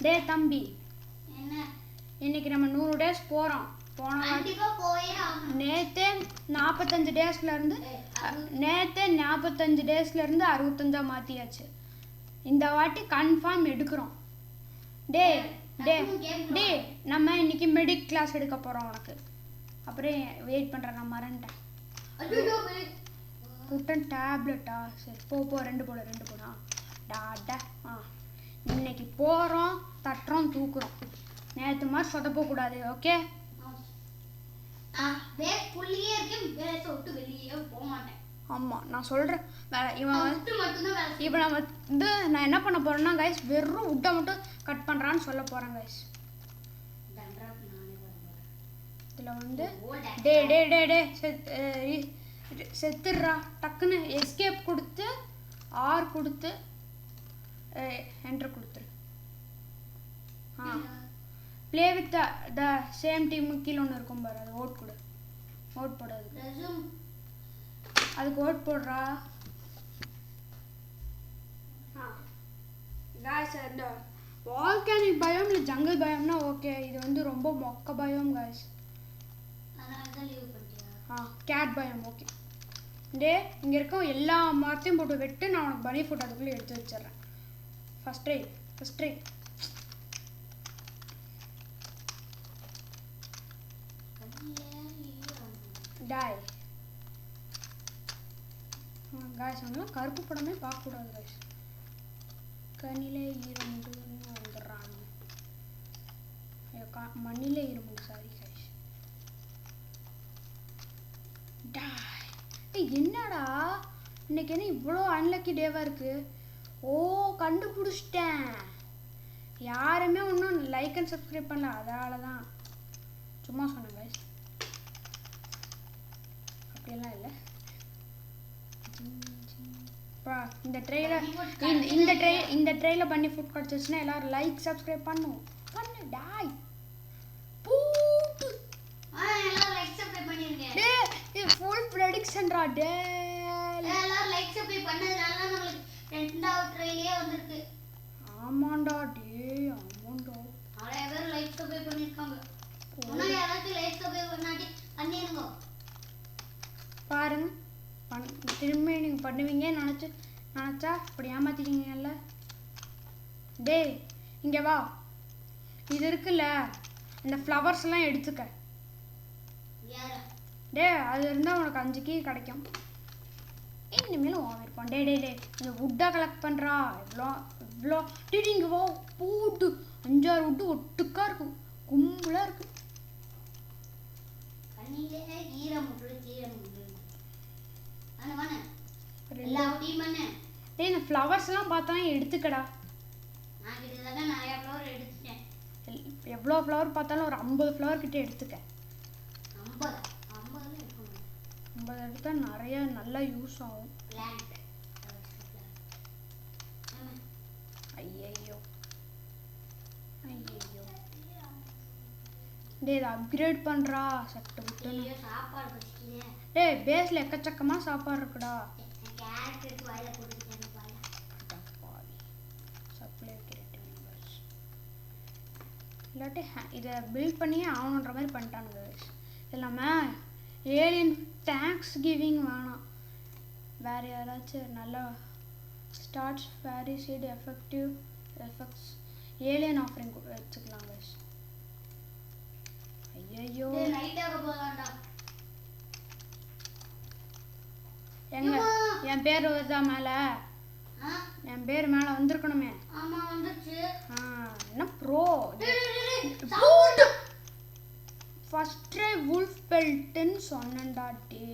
டே தம்பி, இன்னைக்கு நம்ம 100 டேஸ் போகிறோம். நேற்றே 45 டேஸ்லேருந்து 65 மாற்றியாச்சு. இந்த வாட்டி கன்ஃபார்ம் எடுக்கிறோம். டே டே டே நம்ம இன்னைக்கு மெடிக் கிளாஸ் எடுக்க போகிறோம். உனக்கு அப்புறம் வெயிட் பண்ணுறேன். நான் மறந்துட்டேன். புட்டன் டேப்லெட்டா? சரி போ 2 போடா டாடா. இன்னைக்கு போகிறோம், தட்டுறோம், தூக்குறோம். நேற்று மாதிரி சொதப்பக்கூடாது. ஓகே? ஆமாம், நான் சொல்கிறேன். இவன் வந்து நான் என்ன பண்ண போகிறேன்னா கைஸ், வெறும் உட்டை மட்டும் கட் பண்ணுறான்னு சொல்ல போகிறேன் கைஸ். இதில் வந்து டே டே டே டே செத்துடுறா. டக்குன்னு எஸ்கேப் கொடுத்து ஆர் கொடுத்து என்டர் கொடுத்துரு. Play with the same team கீழே ஒன்று இருக்கும் பாரு, அது ஓட் கொடு. ஓட் போடாது, அதுக்கு ஓட் போடுறா. காய்ஸ், இந்த வால்கானிக் பயம் இல்லை ஜங்கல் பயம்னா ஓகே. இது வந்து ரொம்ப மொக்க பயம் காய்ஸ். கேட் பயம் ஓகே. டே இங்கே இருக்க எல்லா மரத்தையும் போட்டு வெட்டு. நான் உனக்கு பனி ஃபுட் அதுக்குள்ளே எடுத்து வச்சிடுறேன். ஃபஸ்ட் ட்ரை டாய். காய்ஸ், அவங்களாம் கருப்பு படமே பார்க்கக்கூடாது காய்ஸ். கண்ணிலே ஈரமுண்டுன்னு வந்துடுறாங்க. மண்ணிலே ஈரமுண்டு, சாரி காய்ஸ். டாய், என்னடா இன்னைக்கு என்ன இவ்வளோ அன்லக்கி டேவாக இருக்குது? ஓ, கண்டுபிடிச்சிட்டேன். யாருமே ஒன்றும் லைக் அண்ட் சப்ஸ்கிரைப் பண்ணல, அதால தான். சும்மா சொன்னேன் கைஸ், அப்படியெல்லாம் இல்லை. இந்த ட்ரெயில பண்ணி ஃபுட் கிடச்சிச்சுன்னா எல்லாரும் லைக் சப்ஸ்கிரைப் பண்ணு டாய். இது ஃபுல் ப்ரெடிக்ஷன்டா. டே எல்லாரும் லைக் சப்ஸ்கிரைப் பண்ணதுனால நமக்கு ரெண்டாவது ட்ரெயிலே வந்திருக்கு. ஆமாண்டா டே, ஆமாண்டா. நிறைய பேர் லைக் சப்ஸ்கிரைப் பண்ணிருக்காங்க. இன்னும் யாராச்சும் லைக் சப்ஸ்கிரைப் பண்ணாட்டி பண்ணிருங்க பாருங்க. திரும்ப நீங்கள் பண்ணுவீங்கன்னு நினச்சா இப்படி ஏமாத்திட்டீங்கல்ல. டே இங்கே வா. இது இருக்குல்ல, இந்த ஃப்ளவர்ஸ்லாம் எடுத்துக்க. டே அது இருந்தால் உனக்கு 5 கீ கிடைக்கும். இனிமேலும் வாங்கிருப்பான். டே டே டே இந்த வுட்டை கலெக்ட் பண்ணுறா. இவ்வளோ இங்கே வா. பூட்டு 5-6 வுட்டு ஒட்டுக்கா இருக்கும், கும்பலாக இருக்கு. டேய், இந்த ஃப்ளவர்ஸ்லாம் பார்த்தாலும் எடுத்துக்கடா. எவ்வளோ ஃப்ளவர் பார்த்தாலும் ஒரு 50 ஃப்ளவர் கிட்ட எடுத்துக்க. 50 எடுத்தா நிறைய நல்லா யூஸ் ஆகும். ஐயோ டே இதை அப்கிரேட் பண்ணுறா. சட்டு விட்டு டே பேஸில் எக்கச்சக்கமாக சாப்பாடு இருக்குடா. இல்லாட்டி இதை பில்ட் பண்ணியே ஆகணுன்ற மாதிரி பண்ணிட்டானுங்க. இது இல்லாமல் ஏலியன் தேங்க்ஸ் கிவிங் வேணாம், வேறு யாராச்சும் நல்லா starts fairy seat effects alien offering வச்சுக்கலாம் கைஸ். ஐயோ எங்க என் பேர் வருதா மேலே? என் பேர் மேலே வந்திருக்கணுமே. என்ன ப்ரோ ஃபர்ஸ்ட் ட்ரை வுல்ஃப் பெல்ட்னு சொன்னேன்டா. டே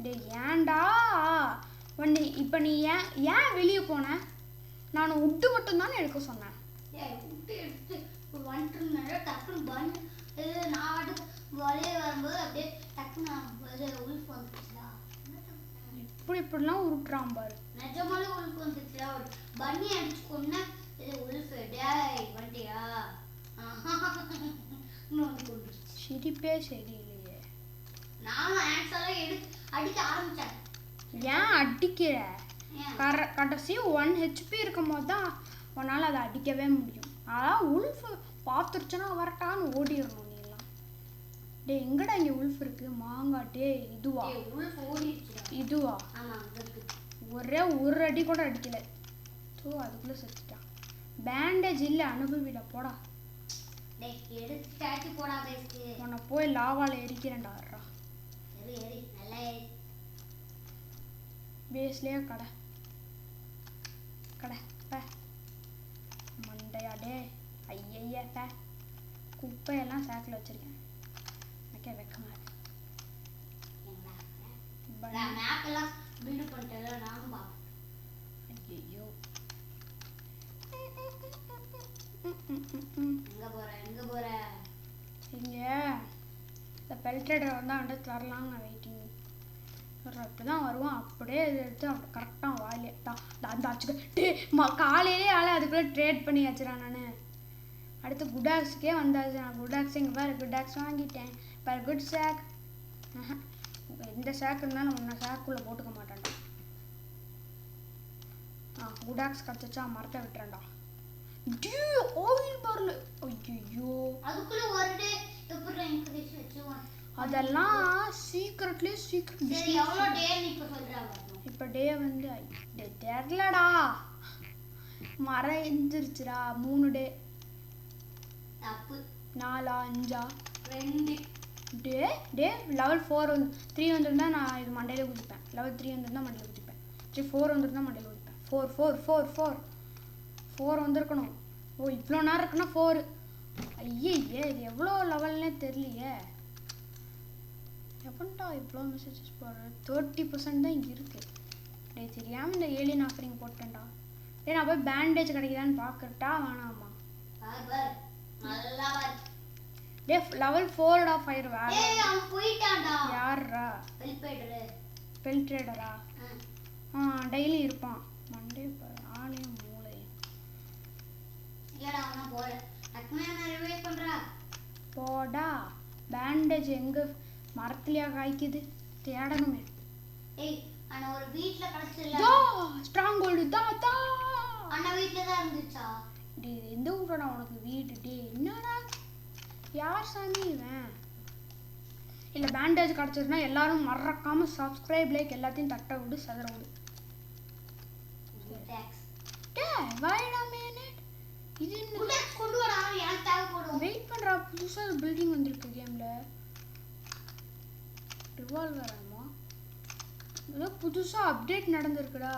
டே ஏன்டா இப்போ நீ ஏன் வெளியே போன? நான் உட்டு மட்டும்தானே எடுக்க சொன்னேன். இப்படிலாம் உருட்டுறான் பாரு. நிஜமாலே உல்ஃப் வந்துச்சுடா. ஒரு பன்னி அடிச்சு கொன்னா இது உல்ஃப். டேய் வண்டியா சிரிப்பே சரியில்லையே. நானும் ஆக்சுவலாக அடிக்க ஆரம்பித்தேன். ஏன் அடிக்கிற? கடைசி 1 HP இருக்கும் போது தான் உன்னால் அதை அடிக்கவே முடியும். அதான் உல்ஃப் பார்த்துருச்சுன்னா வரட்டான்னு ஓடிடணும் நீ எல்லாம். டே எங்கடா இங்கே உல்ஃப் இருக்கு? மாங்காய். டே இதுவா? இதுவா? ஒரே ஒரு அடி கூட அடிக்கல. ஸோ அதுக்குள்ளே செத்துட்டான். பேண்டேஜ் இல்லை, அனுபவிட போடா. உன்னை போய் லாவால் எரிக்கிறேன்டா. பேஸ்லேயே கடை கடை பே மண்டையா. டே ஐயய்யா பே குப்பையெல்லாம் சேக்கில் வச்சிருக்கேன். எனக்கே வைக்கமா இருக்கு. ஐயோ இங்கே இந்த பெல்ட்ரேடர் வந்து தரலான்னு நான் வெயிட்டிங். அப்படி தான் வருவான். அப்படியே இது எடுத்து அப்படி கரெக்டாக வாயிலே அந்த ஆச்சுக்க. டே காலையிலே ஆளை அதுக்குள்ளே ட்ரேட் பண்ணி வச்சுறான். நான் அடுத்து குடாக்ஸுக்கே வந்தாச்சு. நான் குடாக்ஸ் இங்கே பாரு குடாக்ஸ் வாங்கிட்டேன். பாரு குட் சேக். எந்த சேக் இருந்தாலும் உன்னை சேக்குள்ளே போட்டுக்க மாட்டேன்டா. குடாக்ஸ் கிடச்சிச்சா மரத்தை விட்டுறேன்டா. ஆயில் பரல. ஐயோ அதெல்லாம் சீக்கிரட்லேயே சீக்கிரம். இப்போ டே வந்து தெரிலடா. மரம் எந்திரிச்சுடா. 3 டே 4 5 2 டே. டே லெவல் 4 வந்து 3 வந்துருந்தா நான் இது மண்டையில குதிப்பேன். லெவல் 3 வந்துருந்தா மண்டையில குதிப்பேன். சரி 4 வந்துருந்தா மண்டையில குதிப்பேன். 4 வந்திருக்கணும். ஓ இவ்வளோ நேரம் இருக்குன்னா 4. ஐயே இது எவ்வளோ லெவல்னே தெரியலையே. எப்படா இவ்வளோ மெசேஜஸ் போடுறேன்? 30% தான் இங்கே இருக்குது. டே தெரியாமல் இந்த ஏலியன் ஆஃபரிங் போட்டேன்டா. டே நான் போய் பேண்டேஜ் கிடைக்குதான்னு பார்க்கட்டா வேணாமா? டே லெவல் 4டா ஃபயர் வேற. யாரா? பெல்ட்ரேடரா? டெய்லி இருப்பான். மண்டே ஆளையும் மூளையும் போடா. பேண்டேஜ் எங்க மரத்துலயா காய்க்குது? தேடணுமே. ஸ்ட்ராங் கோல்டு தாத்தா அண்ணா வீட்ல தான் இருந்துச்சா? டே எந்த ஊரடா உனக்கு வீடு? டே என்னடா யார் சாமி இவன்? இல்லை பேண்டேஜ் கிடச்சதுன்னா எல்லாரும் மறக்காம சப்ஸ்கிரைப் லைக் எல்லாத்தையும் தட்ட விடு சதற விடு. இது வெயிட் பண்றா. புதுசா பில்டிங் வந்திருக்கு கேம்ல. ரிவால்வர் ஆமா ஏதோ புதுசா அப்டேட் நடந்திருக்குடா.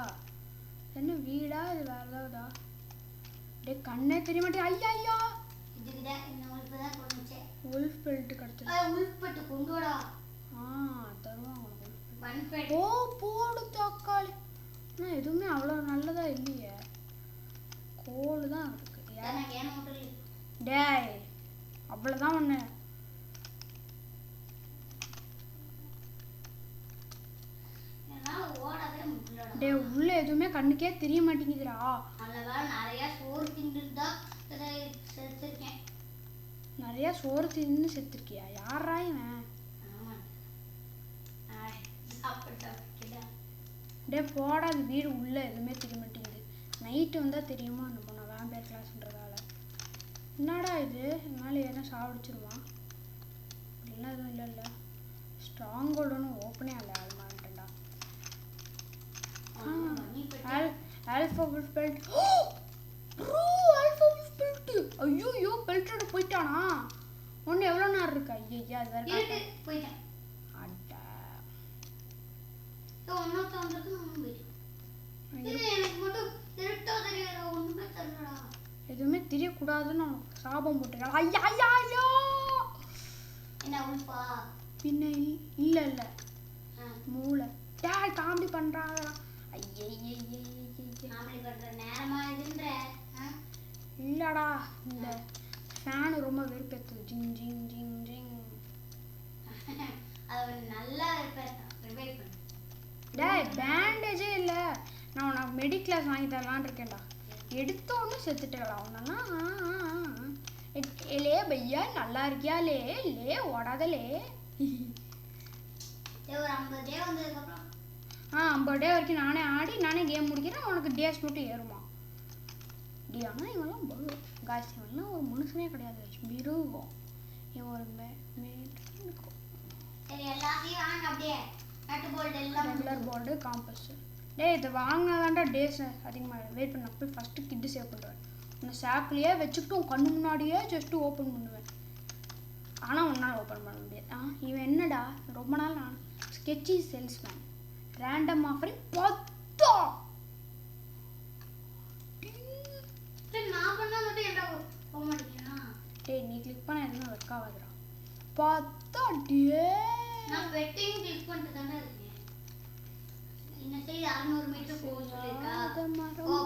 என்ன வீடா இது வேற ஏதாவதா? டே கண்ணே தெரிய மாட்டேன். ஐயா ஐயா உல்ஃப் பெல்ட் கிடைச்சிருக்கு. தருவாங்க. ஓ போடு தக்காளி. ஆனால் எதுவுமே அவ்வளோ நல்லதா இல்லையே. கோல் தான் இருக்கு. டேய் அவ்வளோதான் ஒன்று. டே உள்ள எதுவுமே கண்ணுக்கே தெரிய மாட்டேங்குதுடா. நிறைய சோறு தின்னு செத்துருக்கியா? யாரா இவன்? டே போடா. அது வீடு உள்ள எதுவுமே தெரிய மாட்டேங்குது. நைட்டு வந்தால் தெரியுமா? நம்ம நான் வேம்பேர் கிளாஸ்ன்றதால. என்னடா இது? என்னால் ஏன்னா சாப்பிடுச்சிருவான். அப்படிலாம் எதுவும் இல்லை. ஸ்ட்ராங் கோல்டுன்னு ஓப்பனே இல்லை. அது மாட்டேன்டா. Alpha wolf belt. Alpha wolf belt. ஐயோ பெல்ட்டோட போயிட்டானா? ஒன்று எவ்வளோ நேரம் இருக்கு? ஐயா அது வேறு போயிட்டேன். அட்டா எதுவுமே தெரியக்கூடாதுன்னு அவனுக்கு சாபம் போட்டுருக்கான். ஐயா ஐயா ஐயா பின்ன இல்லை இல்லை மூளை. டேய் காமெடி பண்ணுறாங்க. இல்லடா இந்த ஃபேனு ரொம்ப வெறுப்பேற்று. ஜிங் ஜிங் ஜிங் ஜிங். டேய் பேண்டேஜே இல்லை. நான் உனக்கு மெடிக்ளாஸ் வாங்கி தரலான்னு இருக்கேன்டா. எடுத்த ஒன்று செத்துட்டலாம். ஒன்னா லே பையா நல்லா இருக்கியா? லே லே ஓடாதலே. 50 டே வரைக்கும் நானே ஆடி நானே கேம் முடிக்கிறேன். உனக்கு டேஸ் மட்டும் ஏறுமா? டி ஆனால் இவெல்லாம் காய்ஸ் இவெல்லாம் ஒரு மனுஷனே கிடையாது மிருகம். இவன் ஒரு ரெகுலர் போர்டு காம்பஸ். டே இதை வாங்கினாதான்டா டேஸ் அதிகமாக வெயிட் பண்ண போய் ஃபஸ்ட்டு கிட்டு சேவ் பண்ணுறேன். அந்த சாக்குலேயே வச்சுக்கிட்டு உன் கண்ணு முன்னாடியே ஜஸ்ட்டு ஓப்பன் பண்ணுவேன். ஆனால் ஒன்றால் ஓப்பன் பண்ண முடியாது. இவன் என்னடா ரொம்ப நாள் நான் ஸ்கெட்சி சேல்ஸ்மேன் ரேண்டம் ஆஃபரிங் 10. டேய் நீ கிளிக் பண்ண எதுவும் ஒர்க் ஆகாதுடா. 10 டே நான் வெட்டிங் கிளிக் பண்ணிட்டு தானே இருக்கேன். இந்த சைடு 600 மீட்டர் போகுதுக்கா.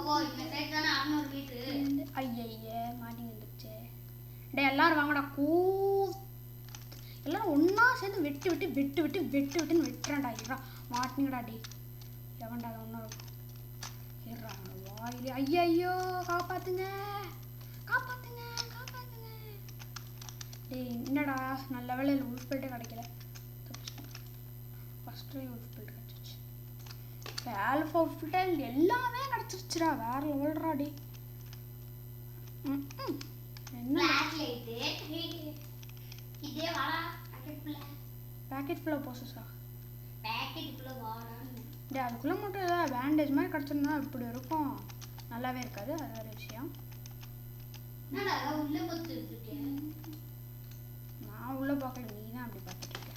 போ இந்த சைடு தானே 600 மீட்டர். ஐயையே மாட்டி வந்துருச்சு. டேய் எல்லாரும் வாங்கடா எல்லாரும் ஒன்றா சேர்ந்து வெட்டுன்னு வெட்டுறான்டா. இருடா மாட்டிங்கடா டே எவன்டா அது ஒன்றா இருக்கும். இருடா வாயிலே ஐயோ காப்பாத்துங்க. டேய் என்னடா நல்ல வேலையில் உல்ஃப் பெல்ட்டே கிடைக்கல. ஃபஸ்ட் ட்ரை உல்ஃப் பெல்ட் கிடச்சிச்சு. இப்போ ஆல்ஃபா ஃபில்டர் எல்லாமே கிடச்சிருச்சுடா. வேற லெவல்டா டே. என்ன பேக்கெட் ஃபுல்லாக போசஸா? டே அதுக்குள்ளே மட்டும் ஏதாவது பேண்டேஜ் மாதிரி கிடச்சிருந்தா இப்படி இருக்கும். நல்லாவே இருக்காது. அது வேறு விஷயம். நான் உள்ளே பார்க்கல, நீ தான் அப்படி பார்த்துட்டு இருக்க.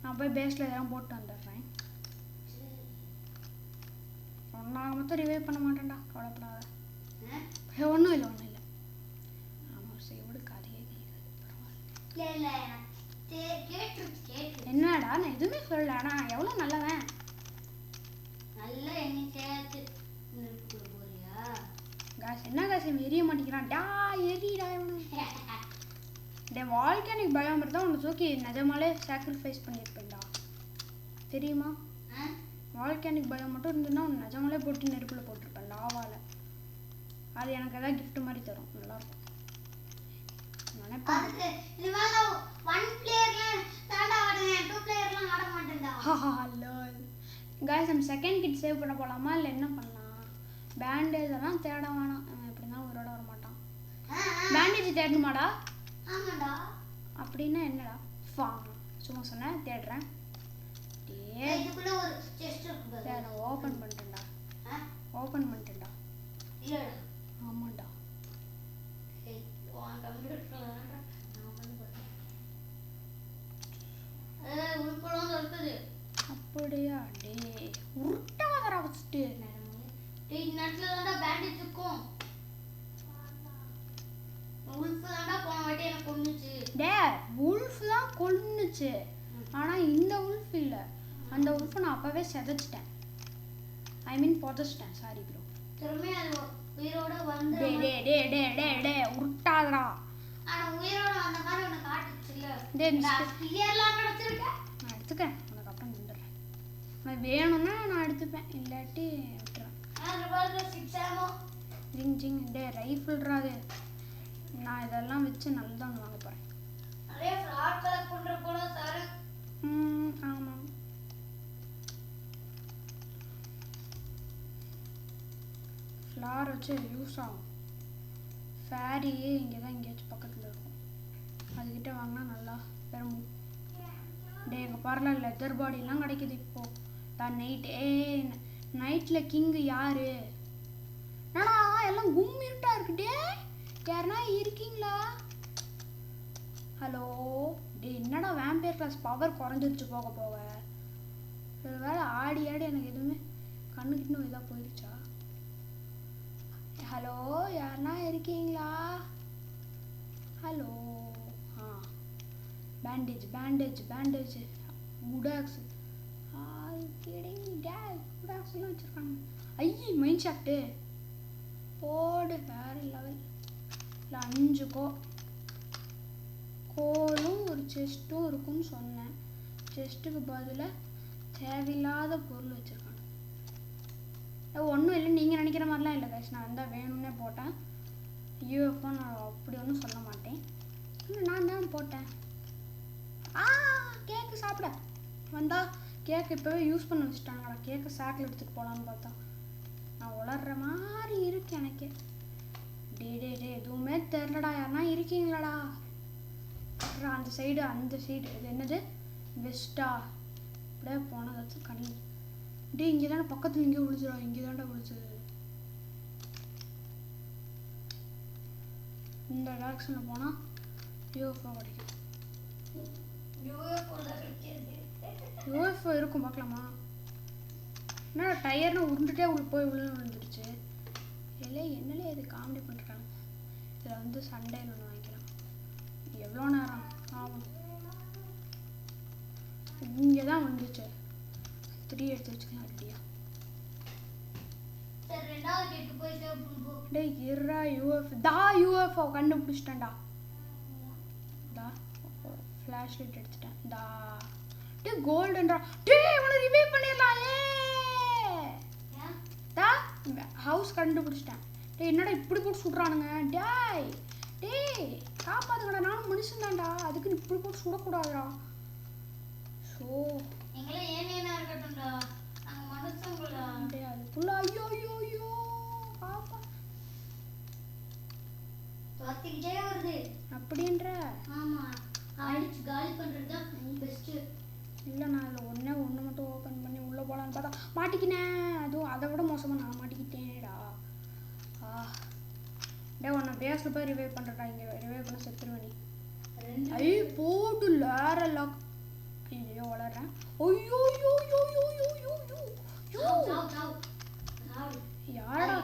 நான் போய் பேஸில் எதாவது போட்டு வந்துடுறேன். ஒன்றாக மொத்தம் ரிவைவ் பண்ண மாட்டேன்டா, கவலைப்படாத. ஒன்றும் இல்லை ஆமாம் சரி விடு, கதையே கேட்காது. என்னடா நான் எதுவுமே சொல்லல. ஆனால் எவ்வளோ நல்லவன். காசு என்ன காசு எரிய மாட்டேங்கிறான். எரியடா இவனு. டே வால்கானிக் பயோம் தான் உன்னை தூக்கி நிஜமாலே சாக்ரிஃபைஸ் பண்ணியிருப்பேன்டா தெரியுமா? வால்கானிக் பயம் மட்டும் இருந்ததுன்னா உன்னை நிஜமாலே போட்டு நெருப்பில் போட்டிருப்பேன் லாவால். அது எனக்கு எதாவது கிஃப்ட் மாதிரி தரும். நல்லாயிருக்கும் நினைப்பேன். காய்ஸ் நம்ம செகண்ட் கிட் சேவ் பண்ண போகலாமா இல்லை என்ன பண்ணலாம்? பேண்டேஜ் எல்லாம் தேட வேணாம். எப்படின்னா உயிரோட வர மாட்டான். பேண்டேஜ் தேடணுமாடா? அப்படின்னா என்னடா சும்மா சொன்னேன் தேடுறேன். ஓப்பன் பண்ணிட்டேன்டா. ஆமாண்டா. அப்படியா? டே உருட்டாதரா வச்சுட்டு உல்ஃப் தான் கொன்னுச்சு. ஆனா இந்த உல்ஃப் இல்ல. அந்த உல்ஃப் நான் அப்பவே செதைச்சிட்டேன். ஐ மீன் புதைச்சிட்டேன். Sorry bro. திரும்ப அது உயிரோட வந்து டே உருட்டாதடா. ஆனா உயிரோட வந்த மாதிரி உனக்கு காட்டுச்சுல. நான் கிளியர்லாம் கிடைச்சிருக்க. நான் எடுத்துக்கிறேன். உனக்கு அப்புறம் வந்துடுறேன். நான் வேணும்னா நான் எடுத்துப்பேன். இல்லாட்டி விட்டுறேன். ஜிங் டே ரைஃபிள்ரா அது. நான் இதெல்லாம் வச்சு நல்லா வாங்க போகிறேன். ஆமாம் ஃப்ளார் வச்சு யூஸ் ஆகும். ஃபேரி இங்கே தான் எங்கேயாச்சும் பக்கத்தில் இருக்கும். அதுக்கிட்ட வாங்கினா நல்லா பெரும். டே எங்கள் பாருல லெதர் பாடிலாம் கிடைக்குது இப்போது. தான் நைட்டில் கிங்கு யார்? என்னடா எல்லாம் கும்மிருட்டா இருக்குடே. யாருன்னா இருக்கீங்களா? ஹலோ டே என்னடா வேம்பயர் கிளாஸ் பவர் குறைஞ்சிருச்சு போக வேலை ஆடி எனக்கு எதுவுமே கண்ணுக்கிட்டும் இதாக போயிடுச்சா? ஹலோ யாருன்னா இருக்கீங்களா? ஹலோ பேண்டேஜ் குடாக்ஸ் குடாக்ஸ்லாம் வச்சுருக்காங்க. ஐயே மைண்ட் ஷாஃப்ட்டு போடு வேறு லெவல். இல்லை 5 கோலும் ஒரு செஸ்ட்டும் இருக்குன்னு சொன்னேன். செஸ்ட்டுக்கு பதிலாக தேவையில்லாத பொருள் வச்சுருக்காங்க. ஒன்றும் இல்லை, நீங்கள் நினைக்கிற மாதிரிலாம் இல்லை கைஸ். நான் வந்தால் வேணும்னே போட்டேன். யூஎஃப்ஓ நான் அப்படி ஒன்றும் சொல்ல மாட்டேன். இல்லை நான் தான் போட்டேன். கேக்கு சாப்பிட வந்தால் கேக்கு இப்போவே யூஸ் பண்ண வச்சுட்டாங்கடா. கேக்கு சாக்கில் எடுத்துகிட்டு போகலான்னு பார்த்தா நான் உளர்ற மாதிரி இருக்கு எனக்கு. டே எதுவுமே தெரிலடா. யாருன்னா இருக்கீங்களாடா? அந்த சைடு இது என்னது வெஸ்டா? அப்படியே போனதாச்சும் கண்ணி. டே இங்கே தானே பக்கத்தில் இங்கே விழுச்சுடா. இங்கே தான்டா விழுச்சுது. இந்த டைரக்ஷனில் போனால் யூஎஃப்ஓ கிடைக்கும். யூஎஃப்ஓ இருக்கும், பார்க்கலாமா? என்னடா டயர்னு உருண்டுட்டே போய் விழுந்துருச்சு. இல்லை என்னலே இது காமெடி பண்ணுறாங்க. இதில் வந்து சண்டேன்னு ஒன்று வாங்கிக்கலாம். எவ்வளோ நேரம் ஆகும்? இங்கே தான் வந்துச்சு. 3 எடுத்து வச்சுக்கலாம். இல்லையா டே இருடா. யூஎஃப்ஓ கண்டுபிடிச்சிட்டேன்டா. ஃப்ளாஷ் லைட் எடுத்துட்டேன். டே கோல்டன்டா. டே இவனை ரிவைவ் பண்ணிடலாம். ஹவுஸ் கண்டுபிடிச்சிட்டேன். டே என்னடா இப்படி போட்டு சுடுறானுங்க? டேய் காப்பாத்துங்கடா. நானும் மனுஷன் தான்டா. அதுக்கு இப்படி போட்டு சுடக்கூடாதுடா. ஸோ அதுக்குள்ள ஐயோ பாப்பா அப்படின்ற இல்லை. நான் அதில் ஒன்று மட்டும் ஓப்பன் பண்ணி உள்ளே போகலான்னு பார்த்தா மாட்டிக்கினேன். அதுவும் அதை விட மோசமாக நான் மாட்டிக்கிட்டேன்டா. டே உன்னை பேஸில் போய் ரிவைவ் பண்ணுறடா. இங்கே ரிவைவ் பண்ண செத்துருவேன் நீ. போட்டு லேர லாக். ஐயோ வளர்றேன். ஐயோ யாரா?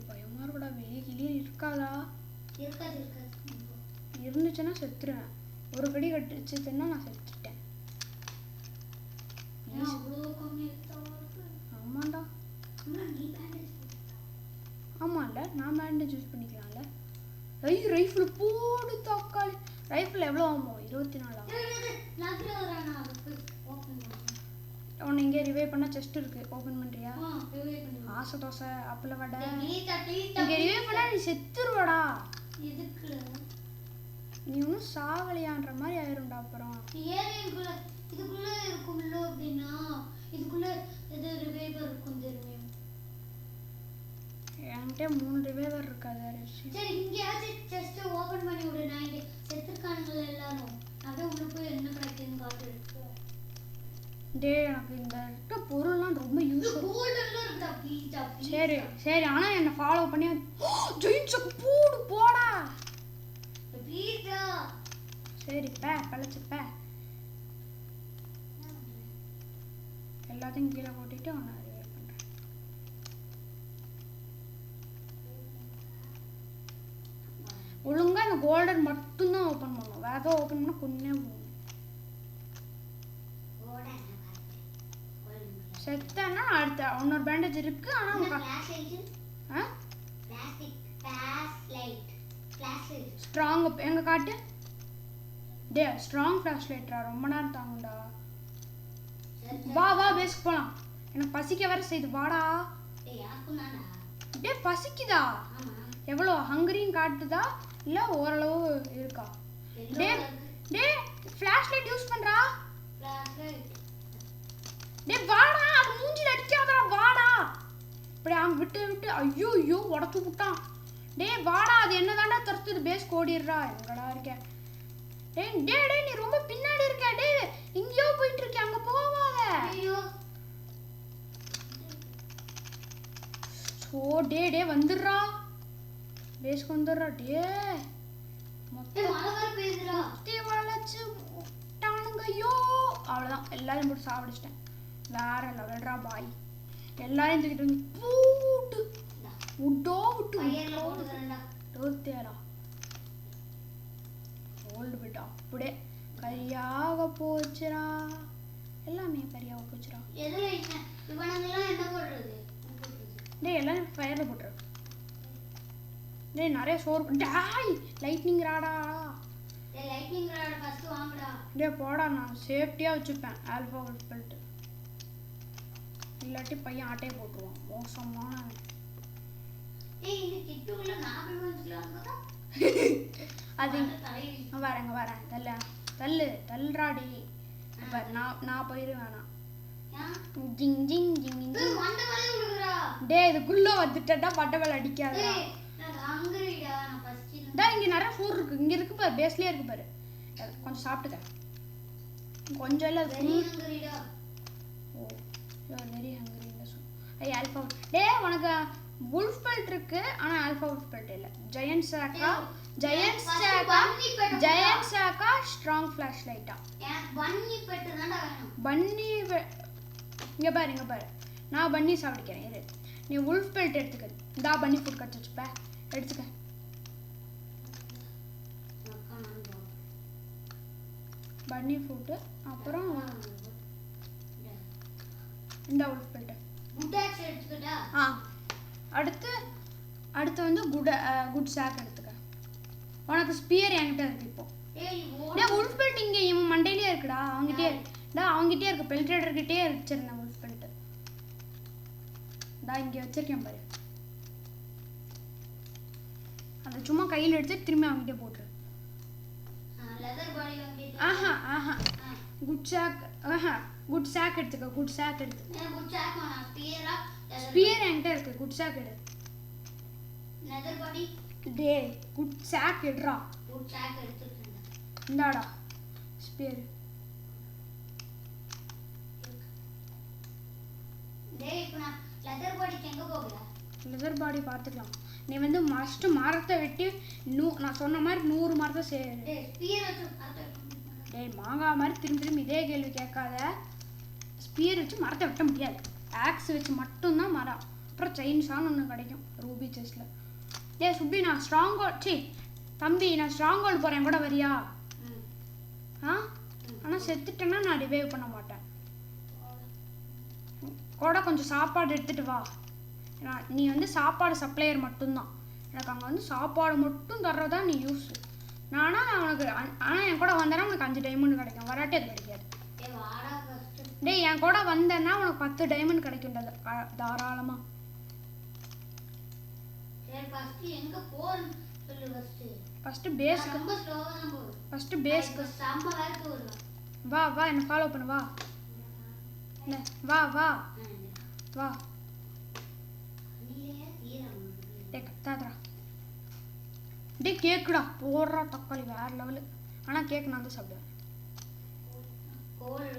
பயமா இருக்கடா. வெளியே கிளியே இருக்காதா? இருந்துச்சுன்னா செத்துருவேன். ஒரு கடி கட்டிச்சுன்னா நான் செத்துட்டேன். ஆமாண்டா. ஆமாம்ல, நான் பேண்டேஜ் யூஸ் பண்ணிக்கலாம்ல. ரைஃபிள் போடு தக்காளி. ரைஃபிள் எவ்வளோ ஆகும்? 24 ஆகும். உன்னை இங்கே ரிவைவ் பண்ண செஸ்ட் இருக்கு. ஓப்பன் பண்ணுறியா? ஆசை தோசை அப்பள வடை. இங்கே ரிவைவ் பண்ணா நீ செத்துருவடா. நீ ஒன்றும் சாவலியான்ற மாதிரி ஆயிரும்டா. அப்புறம் இதுக்குள்ள இருக்கும்ல அப்படின்னா இதுக்குள்ள எது ரிவைவர் இருக்கும் தெரியுமே. என்கிட்ட 3 ரிவைவர் இருக்காது. சரி இங்கேயாச்சும் செஸ்ட் ஓபன் பண்ணி விடு. நான் இங்கே செத்துருக்கானுங்கள எல்லாரும். அப்படியே உள்ள போய் என்ன கிடைக்குதுன்னு காட்டு. டே எனக்கு இந்த இருக்க பொருள்லாம் ரொம்ப யூஸ்ஃபுல். கோல்டன்லாம் இருக்குடா. ப்ளீஸ்டா. சரி ஆனா என்ன ஃபாலோ பண்ணி ஜெயின்ஸ்க்கு போடு போடா. ப்ளீஸ்டா. சரி பழச்சுப்ப எல்லாத்தையும் கீழே போட்டுட்டு அவனை ரிவைவ் பண்ணுறேன். ஒழுங்கா இந்த கோல்டன் மட்டும்தான் ஓப்பன் பண்ணும். வேற ஏதோ ஓப்பன் பண்ணால் கொன்னே போகும். செத்தேன்னா அடுத்த இன்னொரு பேண்டேஜ் இருக்கு. ஆனால் ஸ்ட்ராங் எங்க காட்டு. டே ஸ்ட்ராங் ஃப்ளாஷ் லைட்ரா. ரொம்ப நேரம் தாங்கும்டா. வா பேஸ்க்கு போலாம். எனக்கு பசிக்க வர செய்து. வாடா. டே பசிக்குதா? எவ்வளோ ஹங்கரின்னு காட்டுதா இல்லை ஓரளவு இருக்கா? டே ஃப்ளாஷ் லைட் யூஸ் பண்ணுறா. டே வாடா. அது மூஞ்சில் அடிக்காதடா. வாடா. இப்படி அவன் விட்டு ஐயோ உடச்சு விட்டான். டே வாடா. அது என்னதாண்டா துரத்துது? பேஸ் ஓடிடுறா. எங்கடா இருக்க? டே நீ ரொம்ப பின்னாடி இருக்க. டே இங்கேயோ போயிட்டு இருக்க. அங்க போவாத. ஓ டே வந்துடுறா. பேஸ்க்கு வந்துடுறா. டே மொத்தம் வளைச்சு விட்டானுங்க. ஐயோ அவ்வளோதான். எல்லாரும் போட்டு சாப்பிடிச்சிட்டேன். வேற லெவல்ரா பாய். எல்லாரையும் தூக்கிட்டு வந்து போட்டு விட்டு 27 ஓல்டு பிட் அப்படியே கரியாக போச்சுரா. எல்லாமே கரியாக போச்சுரா. டேய் எல்லாரும் ஃபயரில் போட்டுரு. டேய் நிறைய சோறு. டாய் லைட்னிங் ராடா. டே போடா. நான் சேஃப்டியாக வச்சுப்பேன். Alpha belt. இல்லாட்டி பையன் ஆட்டையை போட்டுருவான். மோசமான அது வரேங்க தள்ளுறாடி. நான் போயிரு வேணாம். ஜிங் ஜிங் ஜிங் ஜிங். ஏய் மண்டை வலி விடுறா. டேய் இதுக்குள்ள வந்துட்டடா பட்டவல் அடிக்காதடா. ஏய் நான் ஹங்கரிடா நான் பசிச்சில. டேய் இங்க நிறைய ஃபுட் இருக்கு. இங்க இருக்கு பாரு பேஸ்லயே இருக்கு பாரு. கொஞ்சம் சாப்பிட்டுக்க. கொஞ்சம் இல்ல வெரி ஹங்கரிடா. Oh you are very hungry இல்ல சோ. I alpha. டேய் உனக்கு wolf belt இருக்கு ஆனா ஆல்பா wolf belt இல்ல. ஜெயண்ட் சாக்கா ஸ்ட்ராங் flashlight ஆ. எனக்கு பன்னி பெட்டு தான்டா வேணும். பன்னி இங்க பாரு நான் பன்னி சாப்பிடுறேன் இரு. நீ wolf belt எடுத்துக்க. இந்தா பன்னி ஃபுட் கட் வச்சுப்ப எடுத்துக்க. பன்னி ஃபுட் அப்புறம் இந்த wolf belt. குட்டாக்ஸ் எடுத்துக்கடா. அடுத்து வந்து குட் சாக் எடுத்துக்க. உனக்கு ஸ்பியர் என்கிட்ட இருக்கு இப்போ. ஏய் டேய் wolf belt இங்க இவன் மண்டையிலே இருக்குடா. அவங்கிட்டே இருக்கு பெல்ட்ரேடர் கிட்டே வச்சிருந்தேன் wolf belt. டா இங்க வச்சிருக்கேன் பாரு. அத சும்மா கையில எடுத்து திரும்பி அவங்கிட்டே போட்டுரு. லெதர் பாடி வாங்கிட்டு. ஆஹா குட் சாக் எடுத்துக்க. குட் சாக் எடுத்து. நான் குட் சாக் வேணாம். ஸ்பியர் என்கிட்ட இருக்கு. குட் சாக் எடு. லெதர் பாடி. டேய் குட் சாக் எடுறா. குட் சாக் எடுத்துட்டேன். இந்தாடா ஸ்பியர். டேய் இப்போ நான் லெதர் பாடிக்கு எங்க போகல? லெதர் பாடி பார்த்துக்கலாம். நீ வந்து மஸ்ட் மரத்தை வெட்டி நான் சொன்ன மாதிரி 100 மரத்தை சேரு. டேய் ஸ்பியர் வச்சு மரத்தை வெட்ட. டேய் மாங்காய் மாதிரி திரும்பி இதே கேள்வி கேட்காத. ஸ்பியர் வச்சு மரத்தை வெட்ட முடியாது. ஆக்ஸ் வச்சு மட்டும்தான் மரம். அப்புறம் செயின்ஸான்னு ஒன்று கிடைக்கும் ரூபி செஸ்ல. டேய் சுப்பி நான் ஸ்ட்ராங் தம்பி நான் ஸ்ட்ராங் ஹோல்ட் போகிறேன் கூட வரியா? ஆனால் செத்துட்டேன்னா நான் ரிவைவ் பண்ண மாட்டேன். கூட கொஞ்சம் சாப்பாடு எடுத்துகிட்டு வா. நீ வந்து சாப்பாடு சப்ளையர் மட்டும்தான். எனக்கு அங்கே வந்து சாப்பாடு மட்டும் தர்றதா நீ யூஸ். ஆனால் என் கூட வந்தேன்னா உனக்கு 5 டைமண்ட் கிடைக்கும். வராட்டி அது கிடைக்காது. டேய் என் கூட வந்தேன்னா உனக்கு 10 டைமண்ட் கிடைக்கும் தாராளமாக. எங்க போறேன்னு சொல்லு ஃபர்ஸ்ட் பேஸ்க்கு. ரொம்ப ஸ்லோவா தான் போறேன். ஃபர்ஸ்ட் பேஸ்க்கு. செம்ம வேர்த்து வருது. வா என்ன ஃபாலோ பண்ணு வா. வா நீயே தீரம். டேய் கத்தாதடா. டேய் கேக்குடா போடுறா தக்காளி வேற லெவல். ஆனா கேக் நான் தான் சாப்பிடுவேன். கோல்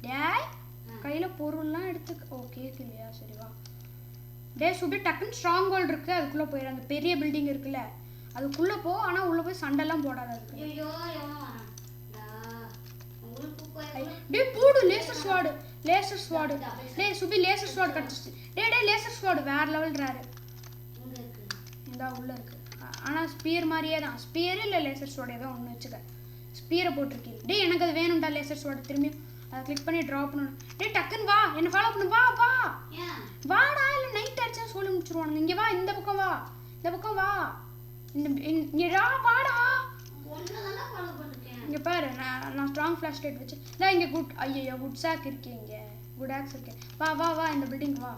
டேய் கையில பொருள்லாம் எடுத்து. ஓ கேக் இல்லையா சரி வா. டேய் சுபி டக்குன்னு ஸ்ட்ராங் ஹோல்ட் இருக்கு அதுக்குள்ள போயிரு. அந்த பெரிய பில்டிங் இருக்குல்ல அதுக்குள்ள போ. ஆனா உள்ள போய் சண்டைலாம் போடாத அதுக்கு. ஐயோ எவனோ வரான். டேய் போடு லேசர் ஸ்வார்டு. டேய் சுபி லேசர் ஸ்வார்டு கடிச்சிச்சு. டேய் லேசர் ஸ்வார்டு வேற லெவல் ராரு. எங்க இருக்கு? இந்தா உள்ள இருக்கு. ஆனா ஸ்பியர் மாதிரியே தான். ஸ்பியர் இல்ல லேசர் ஸ்வார்டு ஏதோ ஒன்று வச்சுக்க. ஸ்பியரை போட்டிருக்கீங்க. டேய் எனக்கு அது வேணும்டா லேசர் ஸ்வார்டு. திரும்பி அதை கிளிக் பண்ணி ட்ராப் பண்ணணும். டேய் டக்குன்னு வா என்ன ஃபாலோ பண்ணு. வா வாடா இல்லை நைட் ஆச்சுன்னு சொல்லி முடிச்சிருவானுங்க. இங்கே வா இந்த பக்கம் வா. இங்கே வாடா. இங்கே பாரு நான் ஸ்ட்ராங் ஃப்ளாஷ் லைட் வச்சு தான் இங்கே குட் சாக் இருக்கேன். இங்கே குட் ஆக்ஸ் இருக்கேன். வா இந்த பில்டிங் வா.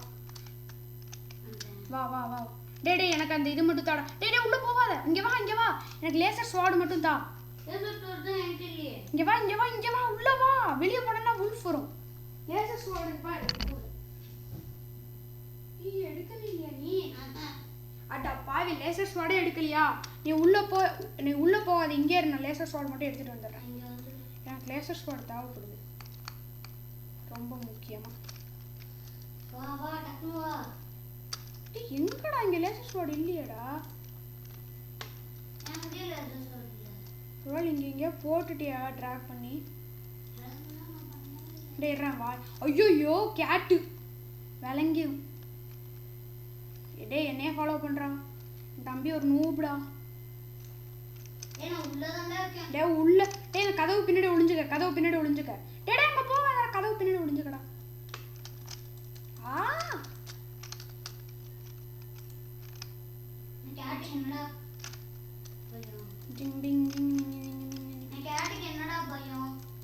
டேய் எனக்கு அந்த இது மட்டும் தாடா. டேய் உள்ள போவாத. இங்கே வா எனக்கு லேசர் ஸ்வார்டு மட்டும் தா. இங்கே வா உள்ள வா. வெளியே போனா wolf வரும். லேசர் ஸ்வார்டு பாரு. நீ எடுக்கலையா நீ? அட பாவி லேசர் ஸ்வார்டே எடுக்கலையா? நீ உள்ள போகாத. இங்கே இரு. நான் லேசர் ஸ்வார்டு மட்டும் எடுத்துட்டு வந்துடுறேன். எனக்கு லேசர் ஸ்வார்டு தேவைப்படுது ரொம்ப முக்கியமா. எங்கடா இங்க லேசர் ஸ்வார்டு இல்லையடா? ஒருவேளை இங்கே போட்டுட்டியா ட்ராக் பண்ணி? டேய்றா வா. ஐயோ கேட்டு விளங்கி. டேய் என்னைய ஃபாலோ பண்றான். தம்பி ஒரு நூப்டா. டேய் உள்ள டேய் கதவு பின்னாடி ஒளிஞ்சுக்க. டேய் அங்க போவாத. கதவு பின்னாடி ஒளிஞ்சுக்கடா.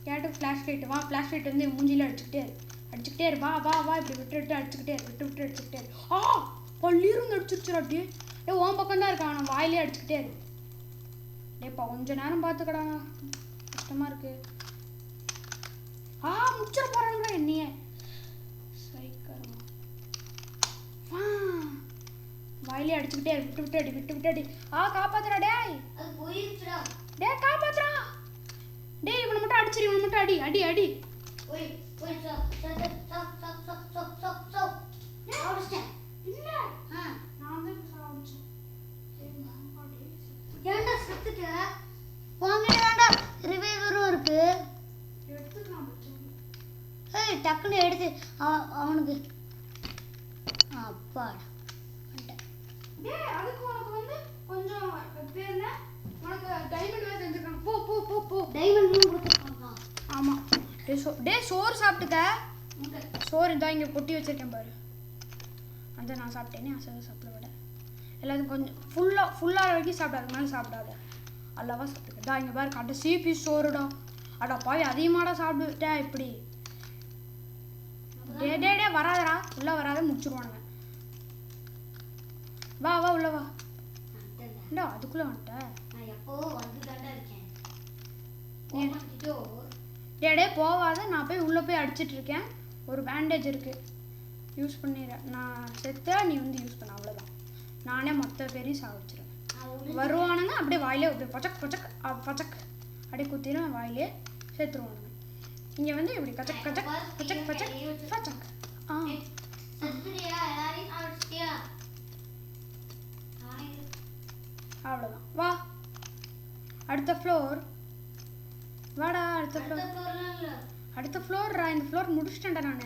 கேட்டு ஃப்ளாஷ் லைட் வா. ஃப்ளாஷ் லைட் வந்து மூஞ்சில அடிச்சுக்கிட்டே இரு. வா இப்படி விட்டு அடிச்சுக்கிட்டே இரு. பள்ளியிருந்து அடிச்சுடுச்சுடா. டேய் உன் பக்கம் தான் இருக்கான். நான் வாயிலே அடிச்சுக்கிட்டே இரு. டேய்ப்பா கொஞ்ச நேரம் பார்த்துக்கடா கஷ்டமா இருக்கு. முச்சிட போறானுங்க என்னைய சைக்கரமா வாயிலே அடிச்சுக்கிட்டே விட்டு அடி காப்பாத்துறா டேய் அது போயிருச்சுடா டேய் காப்பாத்துறா டேய் இவனை மட்டும் அடிச்சிரு இவனை மட்டும் அடி ஓய் ஸ்டாப் அடிச்சேன் இல்ல நான் தான் சாவுச்சேன் ஏன்டா செத்துட்ட வாங்கடி வேண்டாம் ரிவைவரும் இருக்கு எடுத்துக்கலாம் ஏய் டக்குன்னு எடுத்து அவனுக்கு அப்பாடா டேய் அதுக்கு உனக்கு வந்து கொஞ்சம் பேர் என்ன உனக்கு டைமண்ட் வேற செஞ்சிருக்காங்க போ டைமண்ட் கொடுத்துருக்காங்க ஆமா டேய் சோறு சாப்பிட்டுக்க சோறு இதா இங்க கொட்டி வச்சிருக்கேன் பாரு அந்த நான் சாப்பிட்டேனே அசை சாப்பிட விட எல்லாத்தையும் கொஞ்சம் ஃபுல்லா வரைக்கும் சாப்பிடாது மேலே சாப்பிடாத அல்லவா சாப்பிட்டுக்க டா இங்க பாரு கட்ட சிபி சோறுடா அடா பாவி அதிகமாடா சாப்பிட்டுட்டேன் இப்படி டே வராதடா உள்ள வராத முடிச்சிருவானுங்க வா உள்ள வா டா அதுக்குள்ள வந்துட்ட நான் எப்போ வந்து தாண்டா இருக்கேன் டே போவாத நான் போய் உள்ள போய் அடிச்சிட்டு இருக்கேன் ஒரு பேண்டேஜ் இருக்கு யூஸ் பண்ணிடுறேன் நான் செத்தா நீ வந்து யூஸ் பண்ண அவ்வளோதான் நானே மொத்த பேரையும் சாவிச்சிருவேன் வருவானுங்க அப்படியே வாயிலே அப்படியே பச்சக் அப்படியே குத்திடும் வாயிலே செத்துருவானுங்க இங்க வந்து இப்படி பச்சக் அவ்வளோதான் வா அடுத்த ஃப்ளோர் வாடா அடுத்த ஃப்ளோர்ரா இந்த ஃப்ளோர் முடிச்சிட்டேன்டா நான்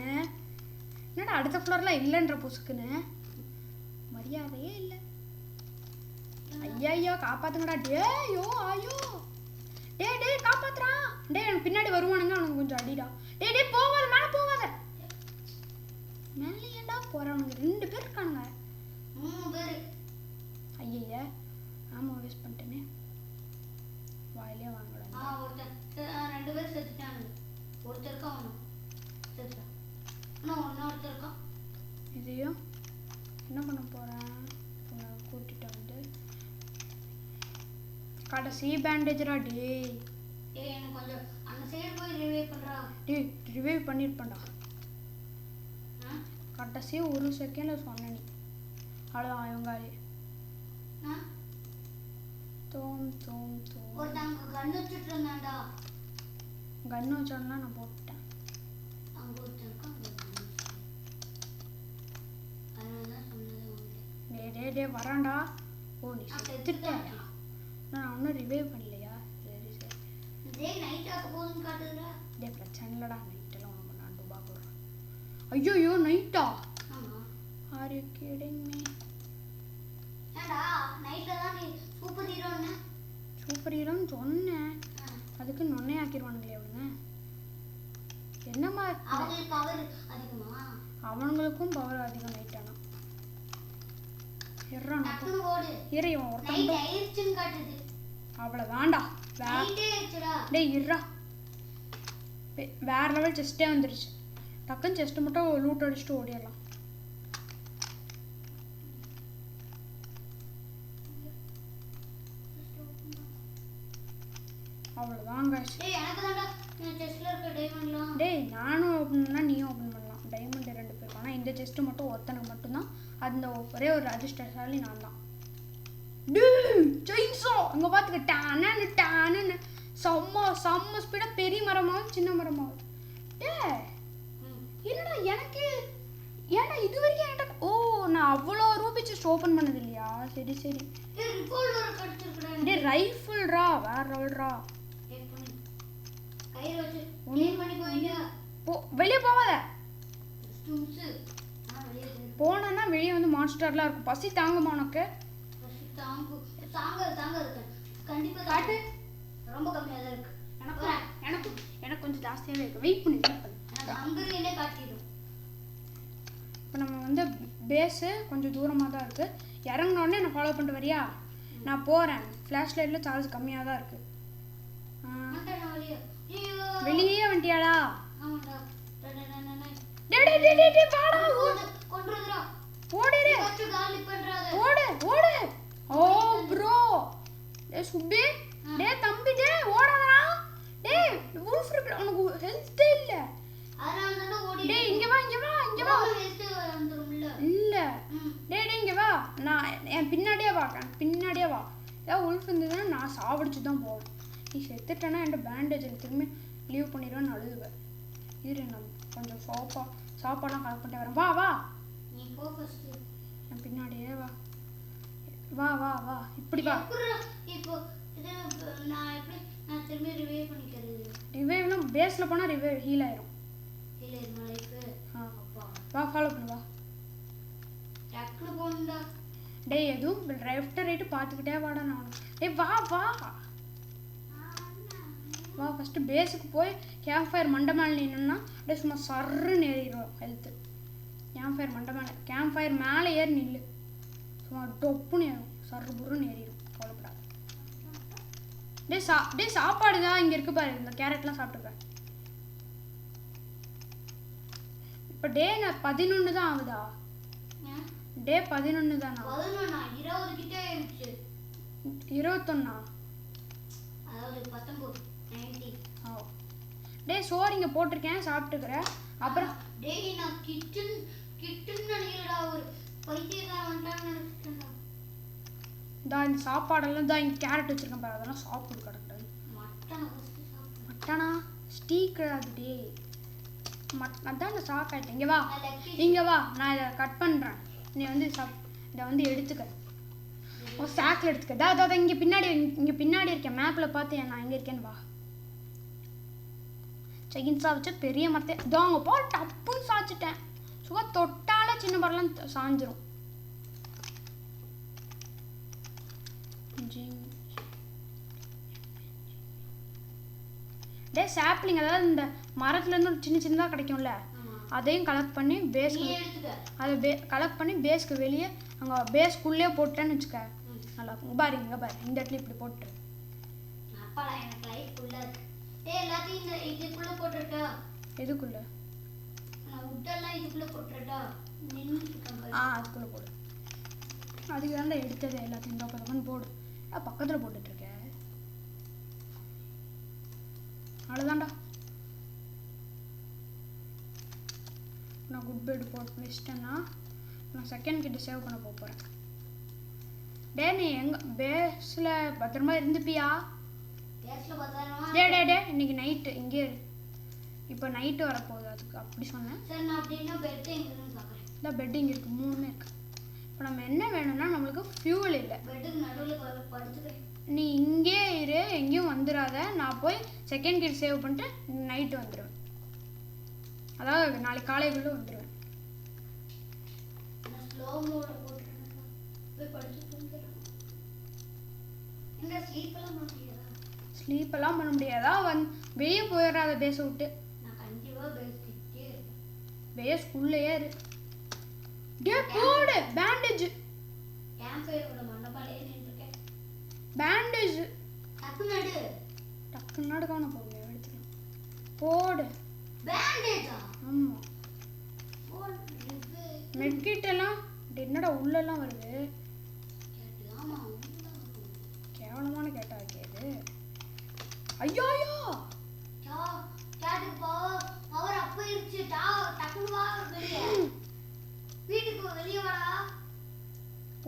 என்னடா அடுத்த ஃப்ளோர்லாம் இல்லைன்ற பொசுக்குன்னு மரியாதையே இல்லை ஐயோ காப்பாத்துங்கடா டேயோ ஐயோ டேய் காப்பாத்துறான் டேய் எனக்கு பின்னாடி வருவானுங்க அவனுக்கு கொஞ்சம் அடிடா டேய் போகாத மேலே போகாத மேலே ஏன்டா போறவனுங்க 2 பேர் இருக்கானுங்க 3 பேர் ஐயா ஆமா வேஸ்ட் பண்ணிட்டேனே வாயிலே வாங்கடா ஒருத்தர் 2 பேர் செத்துட்டாங்க ஒருத்தர் இருக்கான் செத்துட்டான் இன்னொருத்தர் இருக்கான் இதையும் என்ன பண்ண போறேன் கூட்டிட்டு வந்து கடைசி பேண்டேஜரா டேய் எனக்கு கொஞ்சம் அந்த சைடு போய் ரிவைவ் பண்றா டேய் ரிவைவ் பண்ணிருப்பேன்டா கடைசி 1 செகண்ட்ல சொன்ன நீ அவ்வளோதான் இவங்காலே தோம் ஒருத்தங்க கன் வச்சுட்டு இருந்தான்டா கன் வச்சோன்னா நான் போட்டேன் அங்க ஒருத்தர் இருக்கான் அதனால சொன்னது டேய் வரான்டா ஓ நீ செத்துட்ட நான் ஒன்றும் ரிவைவ் பண்ணலையா சரி டேய் நைட் ஆக போகுதுன்னு காட்டுதுடா டேய் பிரச்சனை இல்லடா நைட்டெல்லாம் ஒன்று நான் ரூபா போடுறேன் ஐயோ நைட்டா ஆமா ஆர் யூ கிடிங் மீ ஏண்டா நைட்ல தான் நீ சூப்பர் ஹீரோன்னு சொன்னேன் அதுக்கு நொன்னே ஆக்கிடுவானுங்களே அவனுங்க என்னம்மா அவங்களுக்கு பவர் அதிகமா அவங்களுக்கும் பவர் அதிகம் நைட் ஆனா டக்குனு ஓடு இறைவன் நைட் ஆயிருச்சுன்னு காட்டுது அவ்வளவுதான்டா நைட் ஆயிருச்சுடா டேய் இருடா வேற லெவல் செஸ்டே வந்துருச்சு டக்குன்னு செஸ்ட் மட்டும் லூட் அடிச்சுட்டு ஓடிடலாம் அவ்வளவுதான் गाइस டேய் எனக்கு தான்டா செஸ்ட்ல இருக்க டைமண்ட்லாம் டேய் நானும் ஓபன் பண்ணா நீயும் ஓபன் பண்ணலாம் டைமண்ட் 2 பேர் ஆனா இந்த செஸ்ட் மட்டும் ஒருத்தனுக்கு மட்டும் தான் அந்த ஒரே ஒரு ரெஜிஸ்டர்சாலி நான் தான் டேய் செயின்சா அங்க பாத்துக்க டானன்னு செம்ம ஸ்பீடா பெரிய மரமாவும் சின்ன மரமாவும் டேய் என்னடா எனக்கு ஏன்டா இது வரைக்கும் என்கிட்ட ஓ நான் அவ்வளோ ரூபி செஸ்ட் ஓபன் பண்ணது இல்லையா சரி ஏய் ரிவால்வர் கடிச்சிருக்கடா டேய் ரைஃபிள்ரா வேற லெவல்ரா கயிறு வச்சு க்ளீன் பண்ணி போயிங்க போ வெளிய போவாத ஸ்டூம்ஸ் வெளிய போனா வெளிய வந்து மான்ஸ்டர்லாம் இருக்கும் பசி தாங்குமா உனக்கு பசி தாங்க இருக்கு கண்டிப்பா காட்டு ரொம்ப கம்மியா தான் இருக்கு எனக்கு கொஞ்சம் ஜாஸ்தியாவே இருக்கு வெயிட் பண்ணு எனக்கு ஹங்கர்லயே காட்டிடும் இப்போ நம்ம வந்து பேஸ் கொஞ்சம் தூரமாக தான் இருக்கு இறங்கின உடனே என்ன ஃபாலோ பண்ணிட்டு வரியா நான் போறேன் ஃபிளாஷ் லைட்ல சார்ஜ் கம்மியாக தான் இருக்கு வெளியே வந்துட்டியாடா டேய் வாடா கொன்றுதுடா ஓடிரு ஃபர்ஸ்ட் காலி பண்றாத ஓடு ஓ ப்ரோ டேய் சுப்பி டேய் தம்பி டேய் ஓடாதடா டேய் wolf இருக்கு உனக்கு ஹெல்த் இல்ல அதனால தான ஓடி டேய் இங்க வா ஹெல்த் வந்துரும்ல இல்ல டேய் இங்க வா நான் என் பின்னாடியே வா ஏதாவது wolf இருந்ததுன்னா நான் சாவடிச்சு தான் போவேன் நீ செத்துட்டேன்னா என்கிட்ட பேண்டேஜ் திரும்பி லீவ் பண்ணிடுவேன்னு அழுதுவேன் இரு நான் கொஞ்சம் சாப்பாடெல்லாம் கலெக்ட் பண்ணிட்டு வரேன் வா நீ போ ஃபர்ஸ்ட் என் பின்னாடியே வா இப்படி வா இப்போ இது நான் திரும்பி ரிவைவ் பண்ணிக்கிறது ரிவைவ்னா பேஸ்ல போனா ரிவைவ் ஹீல் ஆயிரும் லைஃப் அப்பா வா ஃபாலோ பண்ணு வா டக்குனு போண்டா டேய் எதுவும் லெஃப்ட் ரைட் பார்த்துக்கிட்டே வாடா நான் டேய் வா ஃபர்ஸ்ட் பேஸுக்கு போய் கேம்ப் ஃபயர் மண்டை நின்னா அப்படியே சும்மா சர்றுன்னு ஏறிடும் ஹெல்த்து கேம்ப் ஃபயர் மேலே ஏறி நில்லு சும்மா டொப்புன்னு ஏறும் சர்று புருன்னு ஏறிடும் கவலைப்படாது டேய் சாப்பாடு தான் இங்கே இருக்கு பாரு இந்த கேரட்லாம் சாப்பிட்டுக்க இப்போ டே 11 தான் ஆகுதா டே 11 தானா 20 கிட்ட ஆயிடுச்சு 21 அதாவது 19 90 டேய் சோறு இங்கே போட்டிருக்கேன் சாப்பிட்டுக்கிறேன் அப்புறம் டேய் நான் கிச்சன் நினைக்கிறடா ஒரு பைத்தியக்காரன் வந்துட்டான்னு நினைச்சிட்டேன்டா இந்த சாப்பாடெல்லாம் தான் இங்கே கேரட் வச்சிருக்கேன் பாரு அதெல்லாம் சாப்பிடு கிடக்குது மட்டனா ஸ்டீக் அது டே அதான் நான் ஷாக் ஆகிட்டேன் இங்கே வா நான் இதை கட் பண்ணுறேன் நீ வந்து இதை வந்து எடுத்துக்க ஒரு சாக்கில் எடுத்துக்க அதான் இங்கே பின்னாடி இருக்கேன் மேப்பில் பார்த்து நான் எங்கே இருக்கேன்னு வா செகின்ஸா வச்சு பெரிய மரத்தை இதோ அங்கே போ டப்புன்னு சாய்ச்சிட்டேன் சும்மா தொட்டால சின்ன மரம்லாம் சாஞ்சிரும் டே சாப்ளிங் அதாவது இந்த மரத்துலேருந்து சின்னதாக கிடைக்கும்ல அதையும் கலெக்ட் பண்ணி பேஸ்க்கு வெளியே அங்கே பேஸ்க்குள்ளே போட்டேன்னு வச்சுக்க நல்லா இருக்கும் பாரு இங்கே பாரு இந்த இடத்துல இப்படி போட்டுரு எதுக்குள்ள அதுக்குள்ள போடு அதுக்கு தாண்டா எடுத்தது எல்லாத்தையும் பக்கத்துக்கு போடு பக்கத்தில் போட்டுட்டு இருக்க அவ்வளோதான்டா நான் குட் பெட் போட்டு வச்சிட்டேன்னா நான் செகண்ட் கிட்ட சேவ் பண்ண போகிறேன் டே நீ எங்கே பேஸில் பத்திரமா இருந்துப்பியா டே இன்னைக்கு நைட்டு இங்கே இப்போ நைட்டு வரப்போகுது அதுக்கு அப்படி சொன்னேன் இந்த பெட் இங்கே இருக்குது 3 இருக்குது இப்போ நம்ம என்ன வேணும்னா நம்மளுக்கு ஃபியூவல் இல்லை நீ இங்கே இரு எங்கேயும் வந்துடாத நான் போய் செகண்ட் கிட் சேவ் பண்ணிட்டு நைட்டு வந்துடுவேன் அதாவது நாளைக்கு காலைக்குள்ளே வந்துடுவேன் ஸ்லீப்பெல்லாம் பண்ண முடியாதா வெளியே போயிடாத பேச விட்டு பேஸ்க்குள்ளேயே இரு டே போடு பேண்டேஜ் டக்குன்னு நடுக்கான போடுங்க எடுத்துக்கலாம் போடு ஆமா மெட்கிட் எல்லாம் என்னடா உள்ளெல்லாம் வருது கேவலமான கேட்டா கேது ஐயோ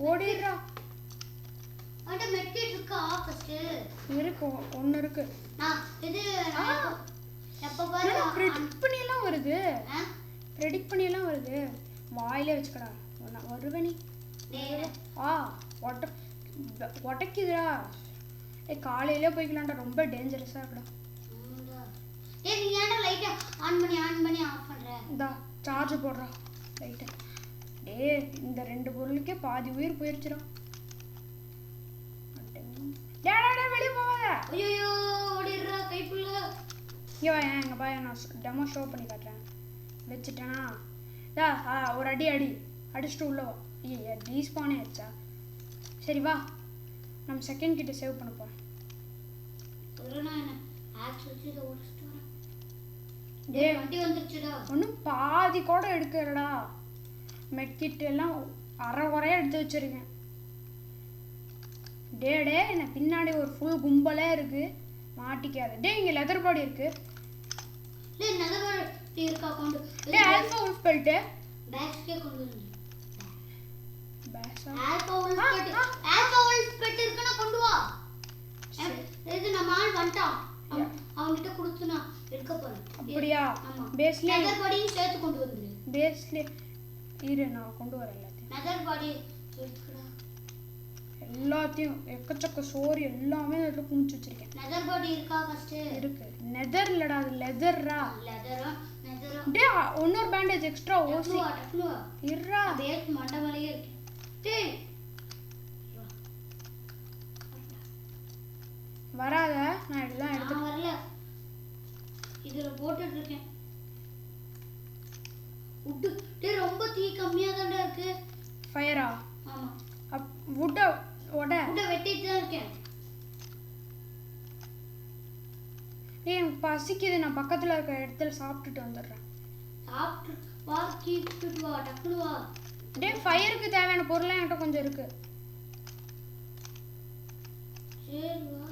ஓடிடுறா இருக்கு ஒன்று இருக்கு ப்ரெடிக்ட் பண்ணியெல்லாம் வருது வாயிலே வச்சுக்கடா வருவனி உடைக்குதுடா காலையிலே போய்க்கலாம்டா ரொம்ப டேஞ்சரஸாக இருக்குடா இந்தா சார்ஜ் போடுறா லைட்டை இந்த 2 பொருளுக்கே பாதி உயிர் போயிடுச்சுடா வெளியே போவாத இங்கே வா எங்க பா நான் டெமோ ஷோ பண்ணி காட்டுறேன் வச்சுட்டேனா ஒரு அடி அடிச்சுட்டு உள்ள வா டீஸ்பானே ஆயிடுச்சா சரி வா நம்ம செகண்ட் கிட்ட சேவ் பண்ண போகிறேன் ஒன்றும் பாதி கூட எடுக்கிறடா மெட்கிட் எல்லாம் அரை குறையா எடுத்து வச்சிருக்கேன் டே என்ன பின்னாடி ஒரு ஃபுல் கும்பலே இருக்கு மாட்டிக்காத. டேய் இங்க லெதர் பாடி இருக்கு. டேய் லெதர் பாடி இருக்கா கொண்டு. டேய் ஆல்பா உல்ஃப் பெல்ட். பேஸ்கே கொண்டு வந்து. பேஸா. ஆல்பா உல்ஃப் பெல்ட் இருக்குனா கொண்டு வா. இது நம்ம ஆள் வந்துட்டான். அவன்கிட்ட கொடுத்து நான் எடுக்க போறேன். அப்படியா? ஆமா. பேஸ்ல லெதர் பாடியும் சேர்த்து கொண்டு வந்துரு. பேஸ்ல இரு நான் கொண்டு வரேன் எல்லாத்தையும். லெதர் பாடி இருக்குடா. எல்லாத்தையும் எக்கச்சக்க சோறு எல்லாமே அதுல குமிச்சு வச்சிருக்கேன். லெதர் பாடி இருக்கா ஃபர்ஸ்ட்? இருக்கு. நெதர் இல்லடா அது லெதர்ரா. லெதரா. டேய் இன்னொரு பேண்டேஜ் எக்ஸ்ட்ரா ஓசி. டக்னுவா. இருடா. பேஸ் மண்டவலையே இருக்கு. டேய் வராத நான் எல்லாம் எடுத்து வரல. இதுல போட்டுட்டு இருக்கேன். உட் டேய் ரொம்ப தீ கம்மியா தான் இருக்கு. ஃபயரா? ஆமா. வுட் வெட்டிட்டு தான் இருக்கேன். டேய் எனக்கு பசிக்குது நான் பக்கத்துல இருக்க இடத்துல சாப்பிட்டுட்டு வந்துடுறேன். சாப்பிட்டு வா கீப்பிட்டு வா டக்குனு வா. டேய் ஃபயருக்கு தேவையான பொருள் என்கிட்ட கொஞ்சம் இருக்கு. சரி வா.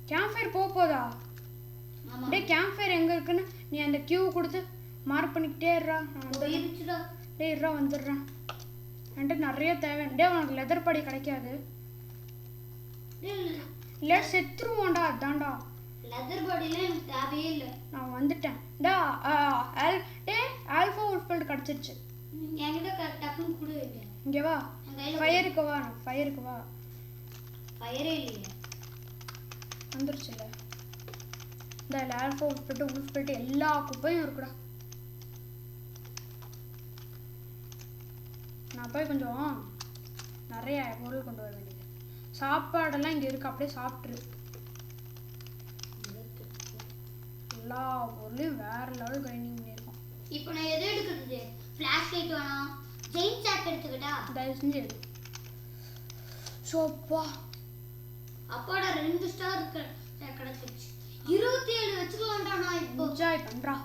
கேம்ப் ஃபயர் போதா? ஆமா. டேய் கேம்ப் ஃபயர் எங்க இருக்குன்னு நீ அந்த கியூ கொடுத்து மார்க் பண்ணிக்கிட்டே இருடா. போயிருச்சுடா. டேய் இருடா வந்துடுறேன். என்கிட்ட நிறைய தேவை. டேய் உனக்கு லெதர் படி கிடைக்காது. இல்ல செத்துருவோண்டா அதான்டா. லெதர் பாடில எனக்கு தேவையே இல்ல. நான் வந்துட்டேன். டேய் ஆல்பா உல்ஃப் பெல்ட் கிடைச்சிருச்சு. என்கிட்ட டக்குனு கொடு. இங்க வா. ஃபயருக்கு வா. ஃபயருக்கு வா. ஃபயரே இல்லையே. வந்துருச்சுல. இந்த ஆல்பா உல்ஃப் பெல்ட் எல்லா குப்பையும் இருக்குடா. நான் போய் கொஞ்சம் நிறைய பொருள் கொண்டு வர வேண்டியது. சாப்பாடெல்லாம் இங்க இருக்கு அப்படியே சாப்பிட்டுரு. எல்லா பொருளையும் வேற லெவல் கிரைண்டிங் பண்ணியிருக்கோம். இப்போ நான் எது எடுக்கிறது? ஃபிளாஷ் லைட் வேணாம். ஜெயின் சாக் எடுத்துக்கிட்டா? தயவு செஞ்சு எடு. சோப்பா அப்பாடா 2 ஸ்டார் கிடைச்சிருச்சு. 27 வச்சுக்கலாம்டா நான் இப்போ. என்ஜாய் பண்றா.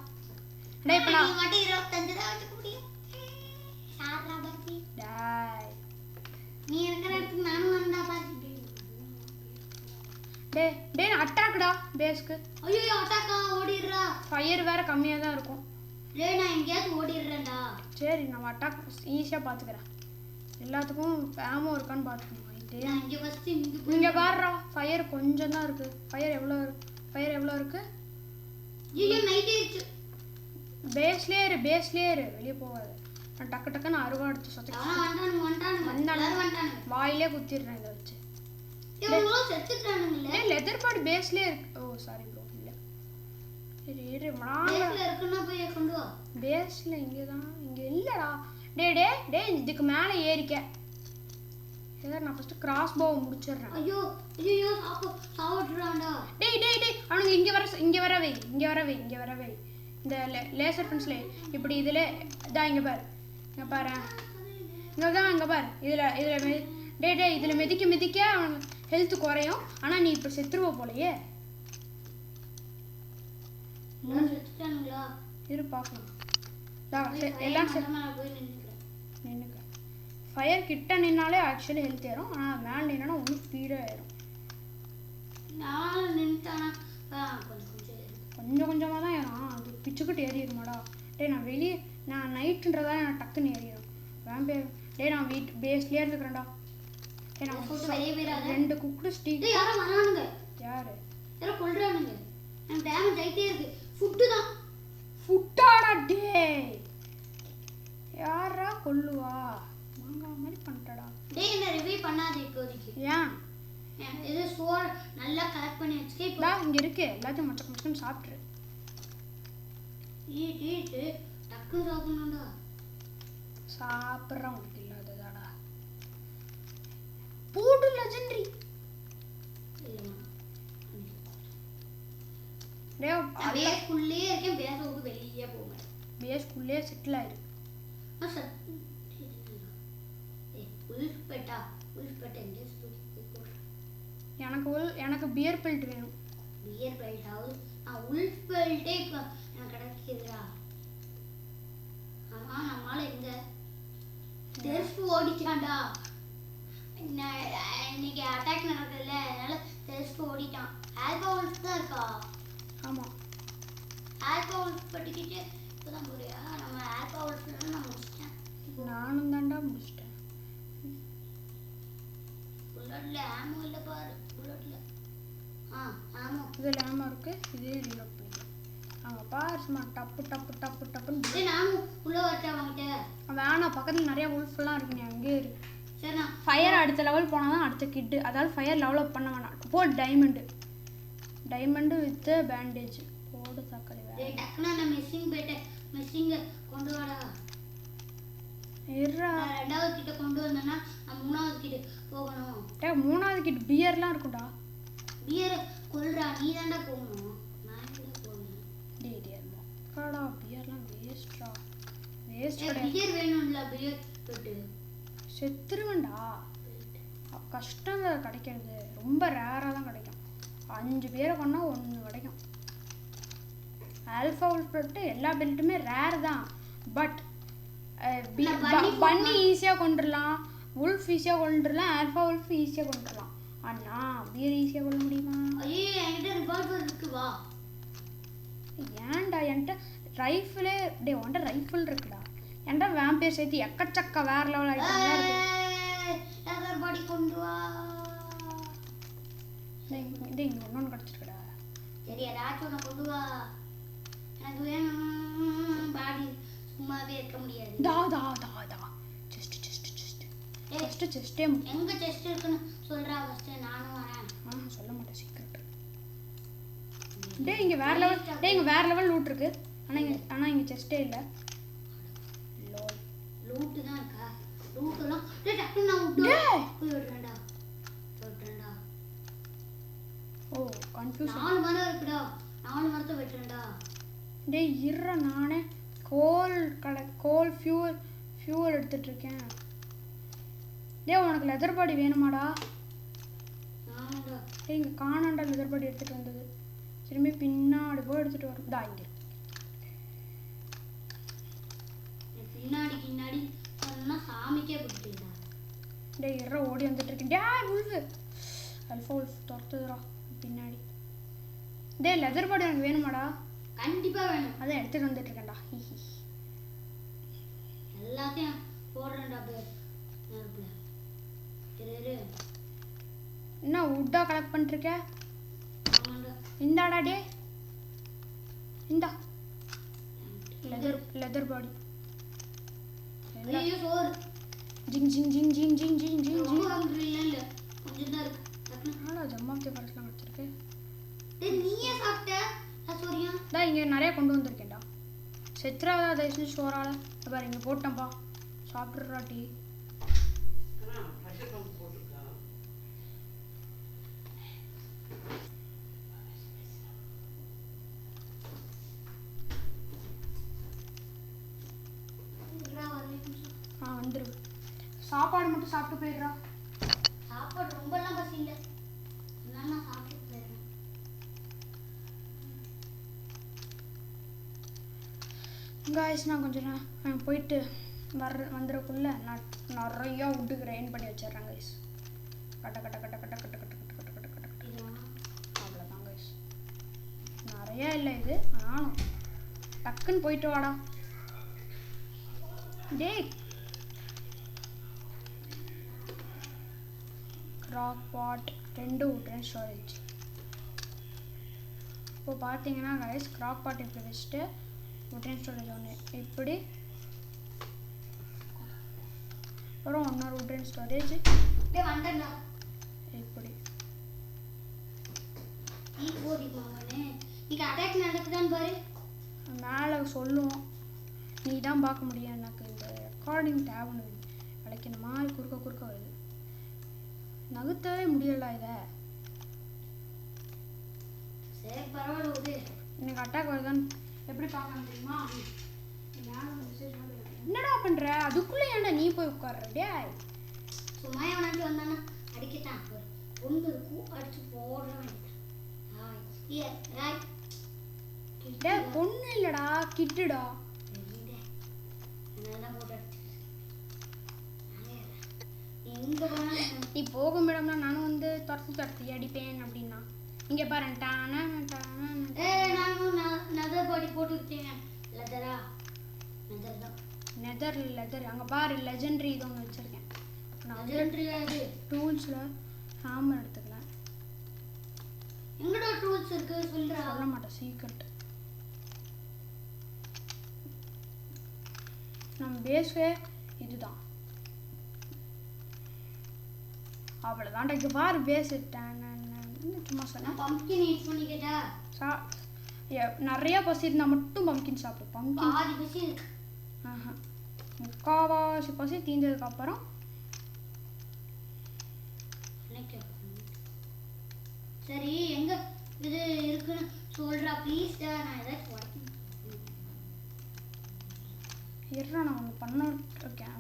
டேய் இப்ப நான் மட்டும் 25 தான் வச்சுக்க முடியும். சாரா பாத்தி. டேய் நீ இருக்கிற இடத்துக்கு நானும் வந்தா பாத்தி. டேய் அட்டாக்டா பேஸ்க்கு. ஐயோ அட்டாக்கா ஓடிடுறா. ஃபயர் வேற கம்மியா தான் இருக்கும். டேய் நான் எங்கயாவது ஓடிடுறேன்டா. சரி நான் அட்டாக் ஈஸியா பாத்துக்கறேன். எல்லாத்துக்கும் ஆமோ இருக்கான்னு பாத்துக்கணும். நான் இங்க ஃபர்ஸ்ட் இங்க பாருடா ஃபயர் கொஞ்சம் தான் இருக்கு. ஃபயர் எவ்வளவு இருக்கு? ஐயோ நைட் ஆயிடுச்சு. பேஸ்லயே இரு வெளிய போகாத. நான் டக்கு அருவா எடுத்து சொத்தக்கு வந்துட்டானு வாயிலே குத்திடுறேன் இத வச்சு. இவங்க செத்துட்டானுங்களே. லெதர் பாடி பேஸ்லயே இருக்கு. ஓ சாரி ப்ரோ இல்ல. சரி பேஸ்ல இருக்குன்னா போய் கொண்டு வா. பேஸ்ல இங்க இல்லடா. டேய் இதுக்கு மேல ஏறிக்க. நான் ஃபர்ஸ்ட் கிராஸ் போ முடிச்சிடுறேன். ஐயோ சாவட்றான்டா. டேய் அவனுங்க இங்க வரவே இந்த லேசர் பென்சில் இப்படி இதுல இங்க பாரு. இங்க பாரு இதுல இதுல மிதிக்க அவனுக்கு ஹெல்த் குறையும். ஆனா நீ இப்ப செத்துருவ போலயே. செத்துட்டானுங்களா? இரு பாக்கலாம். எல்லாம் நின்னுக்க. ஃபயர் கிட்ட நின்னாலே ஆக்சுவலி ஹெல்த் ஏறும். ஆனா மேல நின்னா இன்னும் ஸ்பீடா ஏறும். நான் நின்னுட்டானா கொஞ்சமா தான் ஏறும். அது பிச்சுக்கிட்டு ஏறிடுமாடா. டேய் நான் நைட்ன்றதால நான் டக்குன்னு ஏறிடும். நான் பேஸ்லயே இருந்துக்கிறேன்டா. நான் 2 குக்டு ஸ்டீக். யாரோ வரானுங்க. யாரு? யாரோ கொல்றானுங்க. எனக்கு டேமேஜ் ஆயிட்டே இருக்கு. ஃபுட்டாடா டேய். யாரா கொல்லுவா? மாங்கா மாதிரி பண்ணிட்டடா. டேய் என்ன ரிவ்யூ பண்ணாதே இப்போதைக்கு. ஏன்? இது சோறு நல்லா கலெக்ட் பண்ணி வச்சுக்கே. இப்போ இங்க இருக்கு. எல்லாத்தையும் மச்சக்கு சாப்பிட்டுரு. ஈட் டக்குனு சாப்பிடணும்டா. சாப்பிட்றேன் உனக்கு இல்லாததாடா. போடு லெஜெண்டரி. பேஸ்க்குள்ளே இருக்கேன். பேஸை விட்டு வெளியே போக மாட்டேன். பேஸ்க்குள்ளே செட்டில் ஆயிரு. எனக்கு பியர் பெல்ட் வேணும். பியர் பெல்ட் ஆகுது. உல்ஃப் பெல்ட்டே இப்போ எனக்கு கிடைக்குதுடா. ஆமா நம்மளால எங்க தெர்ஃப் ஓடிச்சான்டா. இன்னைக்கு அட்டாக் நடக்குதுல்ல, அதனால டெஸ்ட் ஓடிட்டான். ஆல்பா உல்ஃப் தான் இருக்கா? ஆமாம். ஆல்பா உல்ஃப் படிக்கிட்டு இப்போதான் போறியா? நம்ம ஆல்பா உல்ஃப்ல நான் முடிச்சிட்டேன். நானும் தாண்டா முடிச்சிட்டேன். புல்லட்ல ஆமோ இல்லை பாரு. புல்லட்ல ஆமோ இதில் ஆமாம் இருக்குது. இதே ரீலோட் பண்ணிக்கலாம். அங்கே பாரு சும்மா டப்பு டப்பு டப்பு டப்புன்னு. நானும் உள்ள வரட்டா வாங்கிட்ட வேணாம், பக்கத்தில் நிறைய உல்ஃபெல்லாம் இருக்கு, நீ அங்கேயே இருக்கு. சரிண்ணா. ஃபயர் அடுத்த லெவல் போனால் தான் அடுத்த கிட்டு. அதாவது ஃபயர் லெவலப் பண்ண வேணாம். போட் டைமண்டு வித் பேண்டேஜ் போடு தக்காளி. டேய் டக்குனா நான் மிஸ்ஸிங் போயிட்டேன். மிஸ்ஸிங்க கொண்டு வாடா. இருடா. நான் ரெண்டாவது கிட்ட கொண்டு வந்தேன்னா நான் மூணாவது கிட்ட போகணும். மூணாவது கிட்ட பியர்லாம் இருக்கும்டா. பியர் கொல்றா, நீ தாண்டா போகணும். நான் எங்க போகணும்? டேய் மக்காடா, பியர்லாம் வேஸ்ட்ரா. பியர் வேணும்ல, பியர் போட்டு செத்துருவேன்டா. கஷ்டம் கிடைக்கிறது, ரொம்ப ரேராக தான் கிடைக்கும். 5 பேரை பண்ணால் 1 கிடைக்கும். ஆல்ஃபா உல்ஃப் போட்டு எல்லா பெல்ட்டுமே ரேர் தான். பட் பன்னி ஈஸியாக கொண்டுடலாம், உல்ஃப் ஈஸியாக கொண்டுடலாம், ஆல்ஃபா உல்ஃப் ஈஸியாக கொண்டுடலாம். ஆனால் பியர் ஈஸியாக கொள்ள முடியுமா? ஐயோ என்கிட்ட ரிவால்வர் இருக்கு. வா. ஏன்டா என்கிட்ட ரைஃபிளே. டே உன்கிட்ட ரைஃபிள் இருக்குடா. என்கிட்ட வேம்பையர் சேர்த்து எக்கச்சக்க வேற லெவல் ஐட்டம்லாம் இருக்கு. பாடி கொண்டு வா. இது இங்கே ஒன்று கிடச்சிருக்குடா. சரி ஏதாச்சும் ஒன்று கொண்டு வா. எனக்கு வேணும். பாடி சும்மாவே இருக்க முடியாது. தா தா தா தா செஸ்ட் செஸ்ட் செஸ்ட் செஸ்ட் செஸ்டே. எங்க செஸ்ட் இருக்குன்னு சொல்றா ஃபர்ஸ்ட். நானும் வரேன். சொல்ல மாட்டேன், சீக்கிரம். டேய் இங்கே வேற லெவல். டேய் இங்கே வேற லெவல் லூட் இருக்கு. ஆனால் இங்கே செஸ்டே இல்லை. லோல் லூட் தான் இருக்கா? லூட்லாம் டேய் டக்கு நான் போய் விடுறேன்டா. ஓ கன்ஃபியூஸ். 4 மரம் இருக்குடா. 4 மரத்தை வெட்டுறேன்டா. டேய் இருற, நானே கோல் ஃபியூல் எடுத்துட்டு இருக்கேன். டேய் உனக்கு லெதர் பாடி வேணுமாடா? ஆமாடா. டேய் இங்கே காணாண்டா லெதர் பாடி எடுத்துகிட்டு வந்தது. திரும்பி பின்னாடி போய் எடுத்துகிட்டு வரும். தா இங்கே பின்னாடி சொன்னா சாமிக்கே பிடிக்கலடா. டேய் இருற, ஓடி வந்துட்டு இருக்கேன். டேய் உல்ஃபு, ஆல்ஃபா உல்ஃப் துரத்துதுடா பின்னாடி. டேய் லெதர் பாடி எனக்கு வேணுமாடா? கண்டிப்பா வேணும். அதான் எடுத்துகிட்டு வந்துட்டு இருக்கேன்டா. எல்லாத்தையும் போடுறேன்டா. நெருப்புல இரு. என்ன உட்டா கலெக்ட் பண்ணிருக்க? ஆமாண்டா. இந்தாடா டே, இந்தா லெதர் பாடி. ஐயோ சோறு. ஜிங் ஜிங் ஜிங் ஜிங் ஜிங் ஜிங் ஜிங் ரொம்ப ஜிங். ஹங்கரி இல்ல, கொஞ்சம் தான் இருக்கு. என்னடா ஜம்மாப்தி ஃபாரஸ்ட்லாம் கிடச்சிருக்கு. டேய் நீயே சாப்பிட்ட? சோரியா? தான் இங்கே நிறைய கொண்டு வந்திருக்கேன்டா. செத்துறாதா தயவுசெஞ்சு ஸ்டோரால. பாரு இங்கே போட்டேன்ப்பா, சாப்பிட்றா டீ. வந்துரு. சாப்பாடு மட்டும் சாப்பிட்டு போயிடுறா. சாப்பாடு ரொம்பலாம் பசி இல்லை. நான் சாப்பிட்டு போயிடுறேன். காய்ஸ் நான் கொஞ்சம் போயிட்டு வந்துடுறக்குள்ள நான் நிறையா உட்டு கிரைண்ட் பண்ணி வச்சிடுறேன் கைஸ். கட்ட கட்ட கட்ட கட்ட கட்ட கட்ட கட்ட கட்ட கட்ட கட்ட கட்ட. அவ்வளோதான் கைஸ், நிறையா இல்லை இது. ஆனாலும் டக்குன்னு போயிட்டு வாடா. டேய் கிராக் பாட் 2 விட்றேன் ஸ்டோரேஜ். இப்போ பார்த்தீங்கன்னா கைஸ் கிராக் பாட் இப்படி வச்சுட்டு விட்றேன் ஸ்டோரேஜ் 1 இப்படி. அப்புறம் இன்னொரு விட்றேன் ஸ்டோரேஜ் இப்படி. மேலே சொல்லுவோம், நீ தான் பார்க்க முடியும். எனக்கு இந்த ரெக்கார்டிங் டேப் ஒன்று விளக்கின மாதிரி குறுக்க வருது. நகர்த்தவே முடியல இதை. சரி பரவாயில்ல. எனக்கு அட்டாக் வருதான்னு எப்படி பார்க்கணும் தெரியுமா? என்னடா பண்ற? அதுக்குள்ள ஏன்டா நீ போய் உட்கார்ற? டேய் சும்மா அவனாச்சும் வந்தானா அடிக்கத்தான் ஒன்று இருக்கும், அடிச்சு போடுற வேண்டியதான். டேய் பொண்ணு இல்லடா, கிட்டுடா. என்னதான் போட்டு அடிச்சு எங்க போனா நீ போகும் இடம்னா நானும் வந்து துரத்தி அடிப்பேன் அப்படின்னா இங்கே பாரு நானும் நெதர் பாடி போட்டுக்கிட்டேன். லெதரா? நெதர் தான். லெதர் அங்கே பாரு லெஜெண்டரி இது ஒன்று வச்சுருக்கேன். நான் லெஜெண்டரியா இது? டூல்ஸில் ஹேமர் எடுத்துக்கலாம். எங்கடா டூல்ஸ் இருக்கு சொல்றா? சொல்ல மாட்டேன், சீக்ரெட். நம்ம பேஸ்வே இதுதான். அவ்வளோதான்டா. இங்கே பாரு பேஸ் சும்மா சொன்னேன். பம்ப்கின் ஈட் பண்ணிக்கிட்டா? நிறைய பசி இருந்தால் மட்டும் பம்ப்கின் சாப்பிடு. பம்ப்கின் பாதி பசி இருக்கு. முக்கால்வாசி பசி தீர்ந்ததுக்கப்புறம் சரி எங்க இது இருக்குன்னு சொல்றா ப்ளீஸ். நான் ஏதாச்சும் நான் ஒன்று பண்ணிருக்கேன்.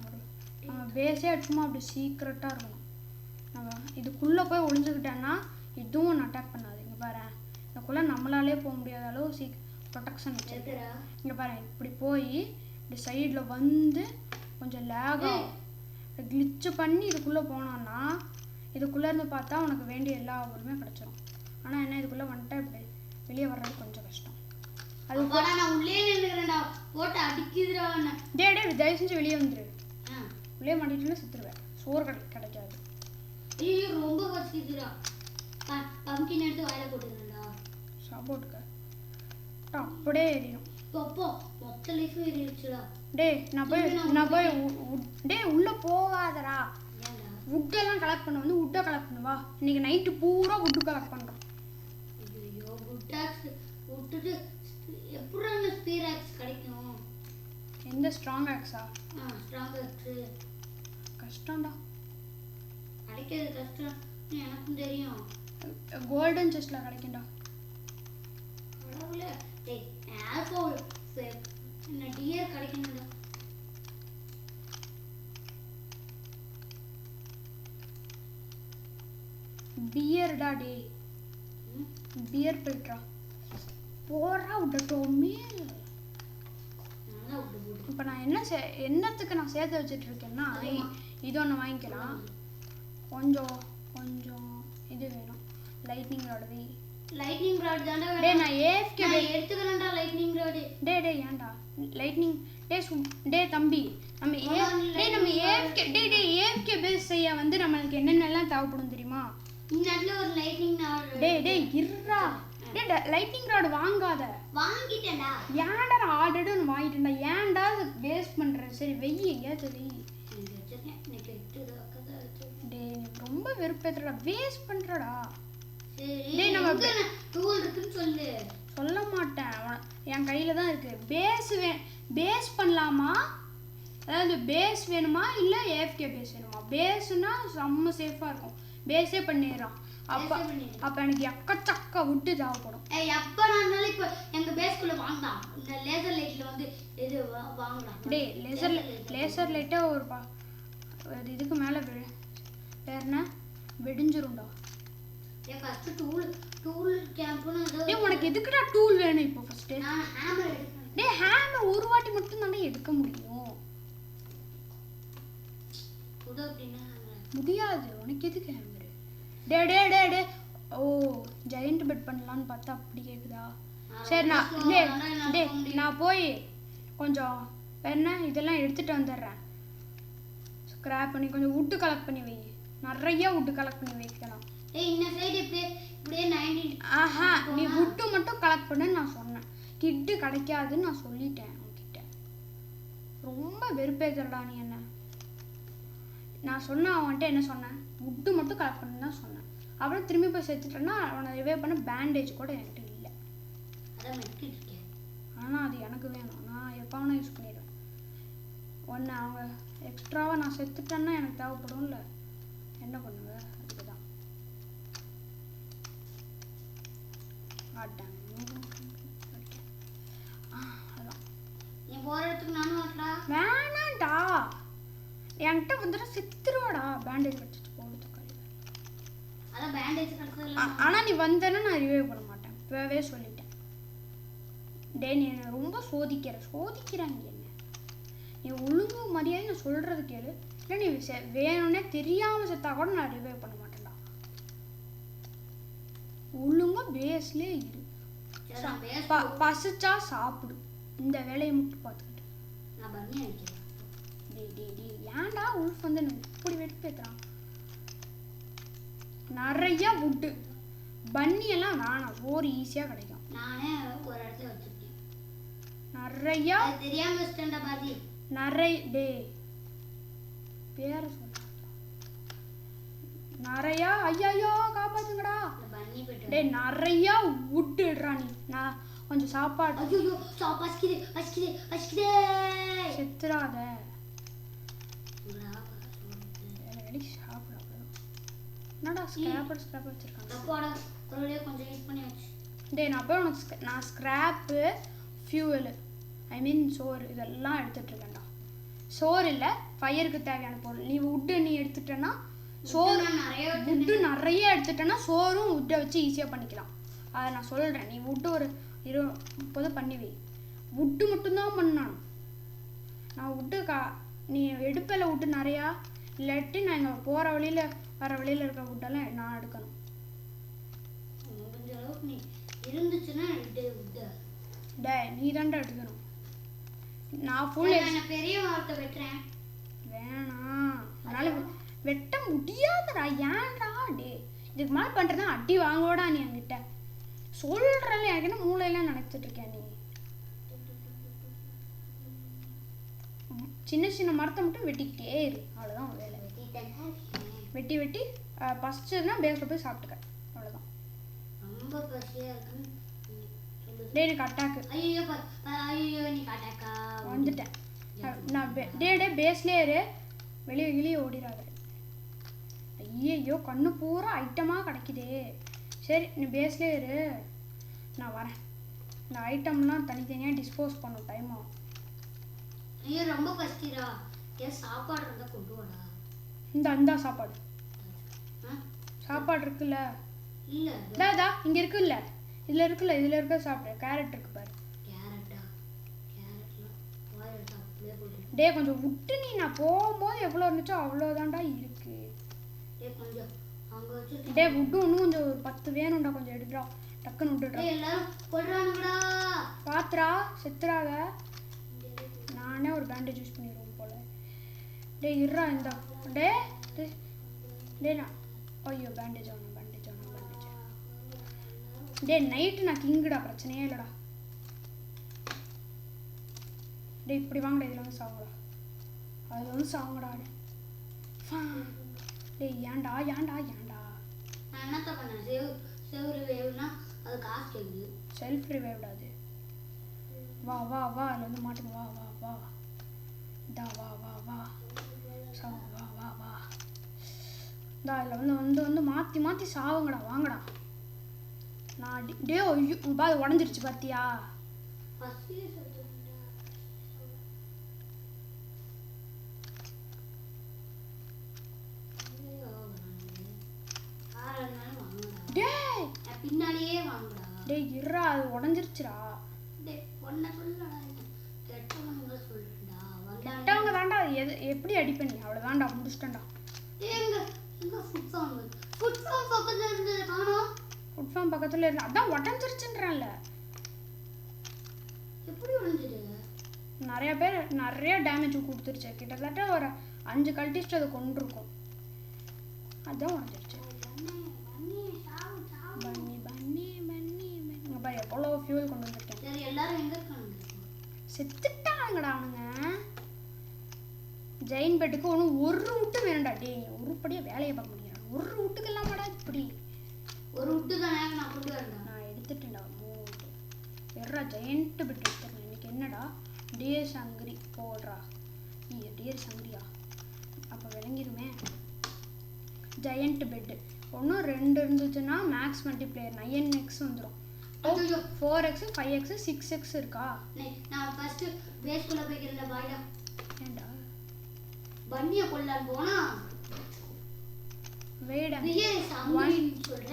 நம்ம பேஸே சும்மா அப்படி சீக்ரெட்டாக இருக்கணும். நம்ம இதுக்குள்ளே போய் ஒளிஞ்சுக்கிட்டேன்னா இதுவும் ஒன்று அட்டாக் பண்ணாது. இங்கே பாரு, இதுக்குள்ளே நம்மளாலே போக முடியாத அளவு ப்ரொடெக்ஷன் வச்சுருக்கிறா. இங்கே பாரு, இப்படி போய் இப்படி சைடில் வந்து கொஞ்சம் லேகாக கிளிச்சு பண்ணி இதுக்குள்ளே போனோன்னா இதுக்குள்ளேருந்து பார்த்தா உனக்கு வேண்டிய எல்லா ஊருமே கிடச்சிரும். ஆனால் என்ன இதுக்குள்ளே வந்துட்டா இப்படி வெளியே வர்றது கொஞ்சம் கஷ்டம். அது நான் உள்ளே நின்னுறேன்டா, போட்டு அடிக்குதுடா. டே தயவு செஞ்சு வெளியே வந்துரு. உள்ளே மாட்டிட்டுன்னா செத்துருவேன். சோறு கிடைக்காது. ஐயோ ரொம்ப பசிக்குதுடா. பம்ப்கின் எடுத்து வாயில போட்டுறேன்டா. சாப்பிட்டுக்க அப்படியே எரியும். அப்போ மொத்த லைஃப் எரியுச்சுடா. நான் போய் உள்ள போகாதடா. வுட்டெல்லாம் கலெக்ட் பண்ண வந்து வுட்டை கலெக்ட் பண்ணுவா. இன்னைக்கு நைட்டு பூரா வுட்டு கலெக்ட் பண்ணுறோம். ஐயோ வுட்டாக்ஸ் விட்டுட்டு எப்படி அந்த ஸ்பீர் ஆக்ஸ் கிடைக்கும்? எந்த ஸ்ட்ராங் ஆக்ஸா? ஸ்ட்ராங் ஆக்ஸ் கஷ்டம்டா. கிடைக்கிறது கஷ்டம், எனக்கும் தெரியும். கோல்டன் செஸ்ட்ல கிடைக்கும்டா. கடவுளே, டேய் ஆல்பா என்ன டியர் கிடைக்கும்டா. பியர்டா டே. பியர் போய்ட்றா. போறா விடட்டோமே. இப்போ நான் என்னத்துக்கு நான் சேர்த்து வச்சுட்டு இருக்கேன்னா இது ஒன்று வாங்கிக்கலாம். கொஞ்சம் இது வேணும். லைட்னிங் ராட் வை. லைட்னிங் ராட் தான்டா. நான் ஏஎஃப்கே எடுத்துக்கறேன்டா லைட்னிங் ராட். ஏன்டா லைட்னிங் தம்பி நம்ம ஏஎஃப்கே பேஸ் செய்ய வந்து நம்மளுக்கு என்னென்னலாம் தேவைப்படும் தெரியுமா? இந்த இடத்துல ஒரு லைட்னிங் ராட். இருடா. லைட்னிங் ராட் வாங்காத. வாங்கிட்டேன்டா. ஏன்டா நான் ஆல்ரெடி ஒன்று வாங்கிட்டேன்டா. ஏன்டா வேஸ்ட் பண்ற? சரி வெயி எங்கேயாச்சும் வெயி. ரொம்ப வெறுப்பேத்துறடா, வேஸ்ட் பண்றடா. சரி நம்ம டூல் இருக்குன்னு சொல்லு. சொல்ல மாட்டேன், என் கையில தான் இருக்கு. பேஸ் பண்ணலாமா? அதாவது பேஸ் வேணுமா இல்லை ஏஎஃப்கே பேஸ் வேணுமா? பேஸ்னா செம்ம சேஃபா இருக்கும். பேஸே பண்ணிடுறான். அப்ப எனக்கு எக்கச்சக்க விட்டு தேவைப்படும். எப்ப நானாலும் இப்ப எங்க பேஸ்க்குள்ள வாங்கலாம். இந்த லேசர் லைட்ல வந்து இது வாங்கலாம். லேசர் லைட்டே ஒரு இதுக்கு மேல வேறனா வெடிஞ்சிரும்டா. ஃபர்ஸ்ட் டூல் கேம்ப்னு உனக்கு எதுக்குடா டூல் வேணும் இப்போ? ஃபர்ஸ்ட் நான் ஹேமர் எடுக்கணும். ஹேமர் ஒரு வாட்டி மட்டும் தானே எடுக்க முடியும். முடியாது. உனக்கு எதுக்கு ஹேமர்? டே ஓ ஜெயண்ட் பெட் பண்ணலான்னு பார்த்தா அப்படி கேக்குதா? சரி நான் போய் கொஞ்சம் என்ன இதெல்லாம் எடுத்துட்டு வந்துடுறேன். ஸ்கிராப் பண்ணி கொஞ்சம் வுட்டு கலெக்ட் பண்ணி வை. நிறைய வுட்டு கலெக்ட் பண்ணி வைக்கலாம். இந்த சைடு இப்படியே 90. நீ வுட்டு மட்டும் கலெக்ட் பண்ணுன்னு நான் சொன்னேன். கிட்டு கிடைக்காதுன்னு நான் சொல்லிட்டேன் உன்கிட்ட. ரொம்ப வெறுப்பேத்துறடா நீ என்ன. நான் சொன்னேன் அவன்கிட்ட என்ன சொன்னேன்? வுட்டு மட்டும் கலெக்ட் பண்ணுன்னு தான் சொன்னேன். அப்புறம் திரும்பி போய் சேர்த்துட்டேன்னா அவனை ரிவைவ் பண்ண பேண்டேஜ் கூட என்கிட்ட இல்லை. ஆனால் அது எனக்கு வேணும். நான் எப்போ வேணா யூஸ் பண்ணிடுவேன். ஒன்று அவங்க எக்ஸ்ட்ராவாக நான் செத்துட்டேன்னா எனக்கு தேவைப்படும்ல. என்ன பண்ணுங்க? அதுக்கு தான் வேணாண்டா. என்கிட்ட வந்துட்டு செத்துருவாடா. பேண்டேஜ் வச்சுட்டு போடுறதுக்கு. ஆனா நீ வந்தேன்னா நான் ரிவைவ் பண்ண மாட்டேன். இப்பவே சொல்லிட்டேன். நீ என்ன ரொம்ப சோதிக்கிறாங்க என்ன. நீ ஒழுங்கு மரியாதை நான் சொல்றது கேளு. இல்லை நீ வேணும்னே தெரியாமல் செத்தா கூட நான் ரிவைவ் பண்ண மாட்டேன்டா. ஒழுங்கா பேஸ்லேயே இரு. பசிச்சா சாப்பிடு. இந்த வேலையை மட்டும் பார்த்துக்கிட்டு. நான் பண்ணி அடிக்கிறேன். ஏன்டா உல்ஃப் வந்து இப்படி வெட்டுறான்? நிறைய வுட்டு பன்னி எல்லாம் வேணாம். ஒரு ஈஸியாக கிடைக்கும். நானே ஒரு இடத்துல வச்சிருக்கேன். நிறையா தெரியாம வச்சிட்டேன்டா பாதி. நிறைய டே பேர சொல்ல நிறையா. ஐயோ காப்பாத்துங்கடா. டே நிறையா வுட்டுடுறா நீ. நான் கொஞ்சம் சாப்பாடு. ஐயோ பசிக்குது பசிக்குது பசிக்குது. செத்துறாத. என்னடா ஸ்கிராப்பர் வச்சிருக்காங்க. கொஞ்சம் யூஸ் பண்ணி வச்சு. டே நான் போய் உனக்கு நான் ஸ்கிராப்பு ஃபியூவலு ஐ மீன் சோறு இதெல்லாம் எடுத்துட்ருக்கேன்டா. சோறு இல்லை ஃபயருக்கு தேவையான பொருள். நீ வுட்டு நீ எடுத்துட்டேன்னா சோறு வுட்டு நிறைய எடுத்துட்டேன்னா சோறும் வுட்டை வச்சு ஈஸியாக பண்ணிக்கலாம். அதை நான் சொல்கிறேன். நீ வுட்டு ஒரு 30 பண்ணி வை. வுட்டு மட்டும்தான் பண்ணணும். நான் வுட்டு நீ எடுப்பில் வுட்டு நிறையா இல்லாட்டி நான் இங்கே போகிற வழியில் வர வழியில் இருக்க வுட்டெல்லாம் நான் எடுக்கணும். இருந்துச்சுன்னா டே நீ தான்டா எடுக்கணும். நான் ஃபுல் பெரிய மரத்தை வெட்டுறேன். வேணாம் அதனால வெட்ட முடியாதுடா. ஏன்டா டே இதுக்கு மேலே பண்ணுறதா அடி வாங்கோடா நீ என்கிட்ட சொல்கிறல்ல. எனக்கு என்ன மூளையெல்லாம் நினைச்சிட்டு இருக்கேன். நீ சின்ன சின்ன மரத்தை மட்டும் வெட்டிக்கிட்டே இரு. அவ்வளோதான் வேலை. வெட்டி வெட்டி பசிச்சதுன்னா பேஸில் போய் சாப்பிட்டுக்க. அவ்வளோதான். ரொம்ப பசியாக இருக்குன்னு டே எனக்கு அட்டாக்கு. ஐயோ நீ அட்டாக்கா வந்துட்டேன் நான். டே பேஸ்லேயே இரு. வெளியே ஓடிடாத. ஐயோ கண்ணு பூரா ஐட்டமாக கிடைக்குதே. சரி நீ பேஸ்லேயே இரு. நான் வரேன். இந்த ஐட்டம்லாம் தனித்தனியாக டிஸ்போஸ் பண்ணும் டைம் ஆகும். ஐயோ ரொம்ப பசிக்கிறா. ஏன் சாப்பாடு இருந்தால் கொண்டு வாடா. இந்த சாப்பாடு இருக்குல்ல. இல்லை இங்கே இருக்குல்ல. இதில் இருக்க சாப்பிடு. கேரட் இருக்கு பாரு. டே கொஞ்சம் விட்டு நீ. நான் போகும்போது எவ்வளோ இருந்துச்சோ அவ்வளோதான்டா இருக்கு. டே விட்டு இன்னும் கொஞ்சம் ஒரு 10 வேணும்டா. கொஞ்சம் எடுத்துடா. டக்குன்னு விட்டுடுறா. பாத்துரா செத்துறாத. நானே ஒரு பேண்டேஜ் யூஸ் பண்ணிடுவோம் போல. டே இருறா. இந்த டே நான் ஐயோ பேண்டேஜ் ஆகணும். டே நைட்டு நான் கிங்குடா. பிரச்சனையே இல்லைடா. டே இப்படி வாங்கடா. இதில் வந்து சாவுங்கடா. அதில் வந்து சாவுங்கடா. டே ஏன்டா நான் என்னத்த பண்ணேன். ரிவைவ்னா அது காசு கேக்குது. செல்ஃப் ரிவைவ்டா அது. வா அதில் வந்து மாட்டுங்க. வா இதா வா சாவு. வா இதா அதில் வந்து மாற்றி சாவுங்கடா. வாங்கடா. நான் டே ஐயோ அது உடஞ்சிருச்சு பார்த்தியா. பின்னாடியே வாங்கடா. டே இருடா அது உடஞ்சிருச்சுடா. கெட்டவங்க தான்டா. எப்படி அடிப்ப நீ? அவ்வளோதான்டா முடிச்சிட்டேன்டா. ஃபுட் ஃபார்ம் பக்கத்தில் இருந்து அதான் உடஞ்சிருச்சுன்றான்ல. எப்படி உடஞ்சிரு? நிறைய டேமேஜ் கொடுத்துருச்சு. கிட்டத்தட்ட ஒரு 5 கல்டிஸ்ட் அதை கொண்டிருக்கும். அதுதான் உடஞ்சிருச்சு. பன்னி எவ்வளோ ஃபியூல் கொண்டு வந்திருக்கேன். எல்லாரும் எங்க இருக்காங்க? செத்துட்டாங்கடா அவனுங்க. ஜெயின் பெட்டுக்கு ஒன்றும் ஒரு விட்டு வேணும்டா. டே உருப்படியாக வேலையை பார்க்க முடியாது. ஒரு விட்டுக்கெல்லாம் மாடா இப்படி. ஒரு விட்டு தானே நான் கொண்டு வரேன். நான் எடுத்துட்டேன்டா 3 விட்டு. எட்ரா ஜெயண்ட் பெட் எடுத்துருக்கேன். இன்னைக்கு என்னடா டிஎஸ் ஹங்கிரி போடுறா. டிஎஸ் ஹங்கிரியா அப்போ விளங்கிடுமே. ஜெயண்ட் பெட்டு 1 2 இருந்துச்சுன்னா மேக்ஸ் மல்டிப்ளேயர் 9x வந்துடும். 4x 5x 6x இருக்கா. நான் ஃபர்ஸ்ட் பேஸ்குள்ள போய்க்கிறேன்டா. பாய்டா. ஏண்டா பன்னியை கொல்லலாம் போனா வெயிட் சொல்ற.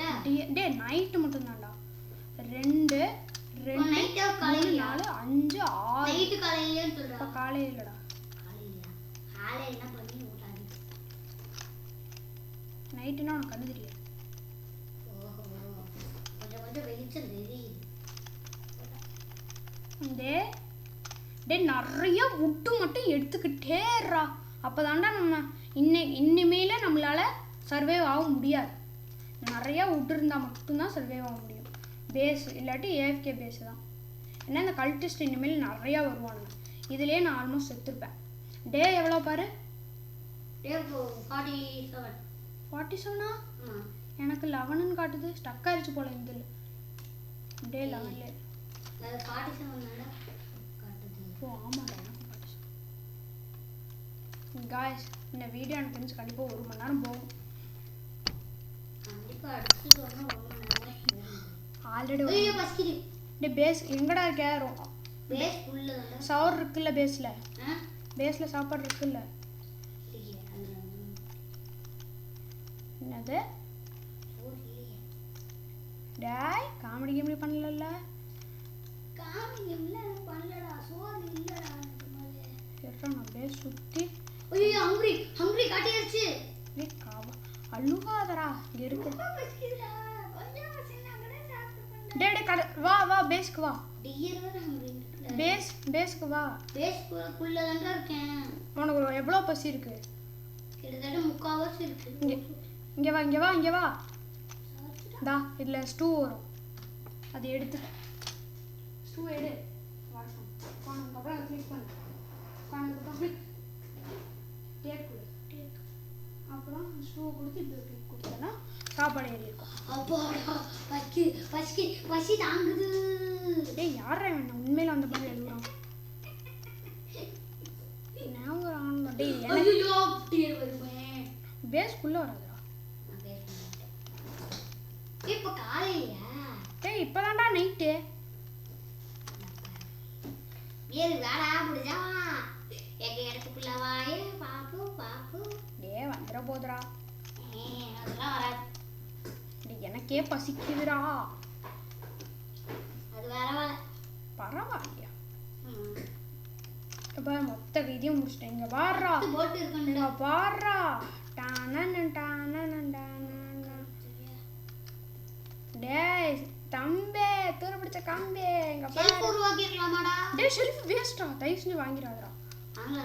டே நைட் மட்டும் தான்டா. 2 நைட் 4 4 5 6 நைட் காலையில சொல்ற. அப்ப காலையிலடா. காலையில என்ன பண்ணி ஓட்டாது. நைட்டுனா உனக்கு கண்ணு தெரியாது. ஓஹோ கொஞ்சம் கொஞ்சம் வெளிச்சம் தெரியுது. டே நிறைய வுட்டு மட்டும் எடுத்துக்கிட்டேறா. அப்போதாண்டா நம்ம இனிமேல நம்மளால சர்வைவ் ஆக முடியாது. நிறையா வுட் இருந்தால் மட்டும்தான் சர்வைவ் ஆக முடியும். பேஸ் இல்லாட்டி ஏஎஃப்கே பேஸ் தான். ஏன்னா இந்த கல்டிஸ்ட் இனிமேல் நிறையா வருவானுங்க. இதுலேயே நான் ஆல்மோஸ்ட் செத்துருப்பேன். டே எவ்வளோ பாரு? டே 47. 47ஆ? எனக்கு 11ன்னு காட்டுது. ஸ்டக் ஆயிடுச்சு போல இந்த டே 11ல. 47 காட்டுது. ஓ ஆமாடா எனக்கு காட்டுச்சு. காய்ஸ் இந்த வீடியோ எனக்கு தெரிஞ்சு கண்டிப்பாக 1 மணி நேரம் போகும். கண்டிப்பாக அடுத்து சொன்னால் 1 மணி நேரம் ஆல்ரெடி. ஐயோ பசிக்குது. டே பேஸ் எங்கடா இருக்க? பேஸ் ஃபுல்லு தான். சவர் இருக்குல்ல பேஸில்? பேஸில் சாப்பாடு இருக்குல்ல? என்னது? டேய் காமெடி கேமெடி பண்ணல. நான் பேஸ் சுற்றி ஹங்கிரி காட்டியாச்சு. அழுகாதரா இங்கே இருக்கு. டே கடை வா வா பேஸ்க்கு வா. பேஸ்க்கு வா. பேஸ்க்குள்ள தான் இருக்கேன். உனக்கு எவ்வளோ பசி இருக்கு? கிட்டத்தட்ட 3/4 வருஷம் இருக்கு. இங்கே வா இங்கே வா இங்கே வா. தா இதில் ஸ்டூ வரும், அது எடுத்து ஸ்டூ எடு. அப்புறம் கிளிக் பண்ணு. கிளிக் டேக் கொடு. அப்புறம் ஸ்டூவை கொடுத்து இப்படி கிளிக் கொடுத்தோன்னா சாப்பாடு ஏறி இருக்கும். அப்பாடா பசி தாங்குது. டேய் யாரா வேணும் உண்மையில அந்த மாதிரி எழுதுறான். நான் ஒரு ஆனந்தம். டேய் ஐயோ அப்படியே வருவேன். பேஸ்க்குள்ள வராதடா. இப்ப காலையில டேய் இப்பதான்டா நைட்டு. ஏறு வேடா முடிஞ்சா எங்க இடத்துக்குள்ள வாயே பாப்பு பாப்பு. டேய் வந்துற போதுடா. அதெல்லாம் வராது. டேய் எனக்கே பசிக்குதுடா. அது வேற பரவாயில்லையா? இப்போ மொத்த இதையும் முடிச்சிட்டேன். இங்கே பாடுறா போட்டு இங்கே பாடுறா. டேய் தம்பே தூர பிடிச்ச காம்பே இங்க செல்ஃப் உருவாக்கிடலாமாடா? டேய் ஷெல்ஃப் வேஸ்டா. தயவு செஞ்சு வாங்கிடாதடா. வாங்கல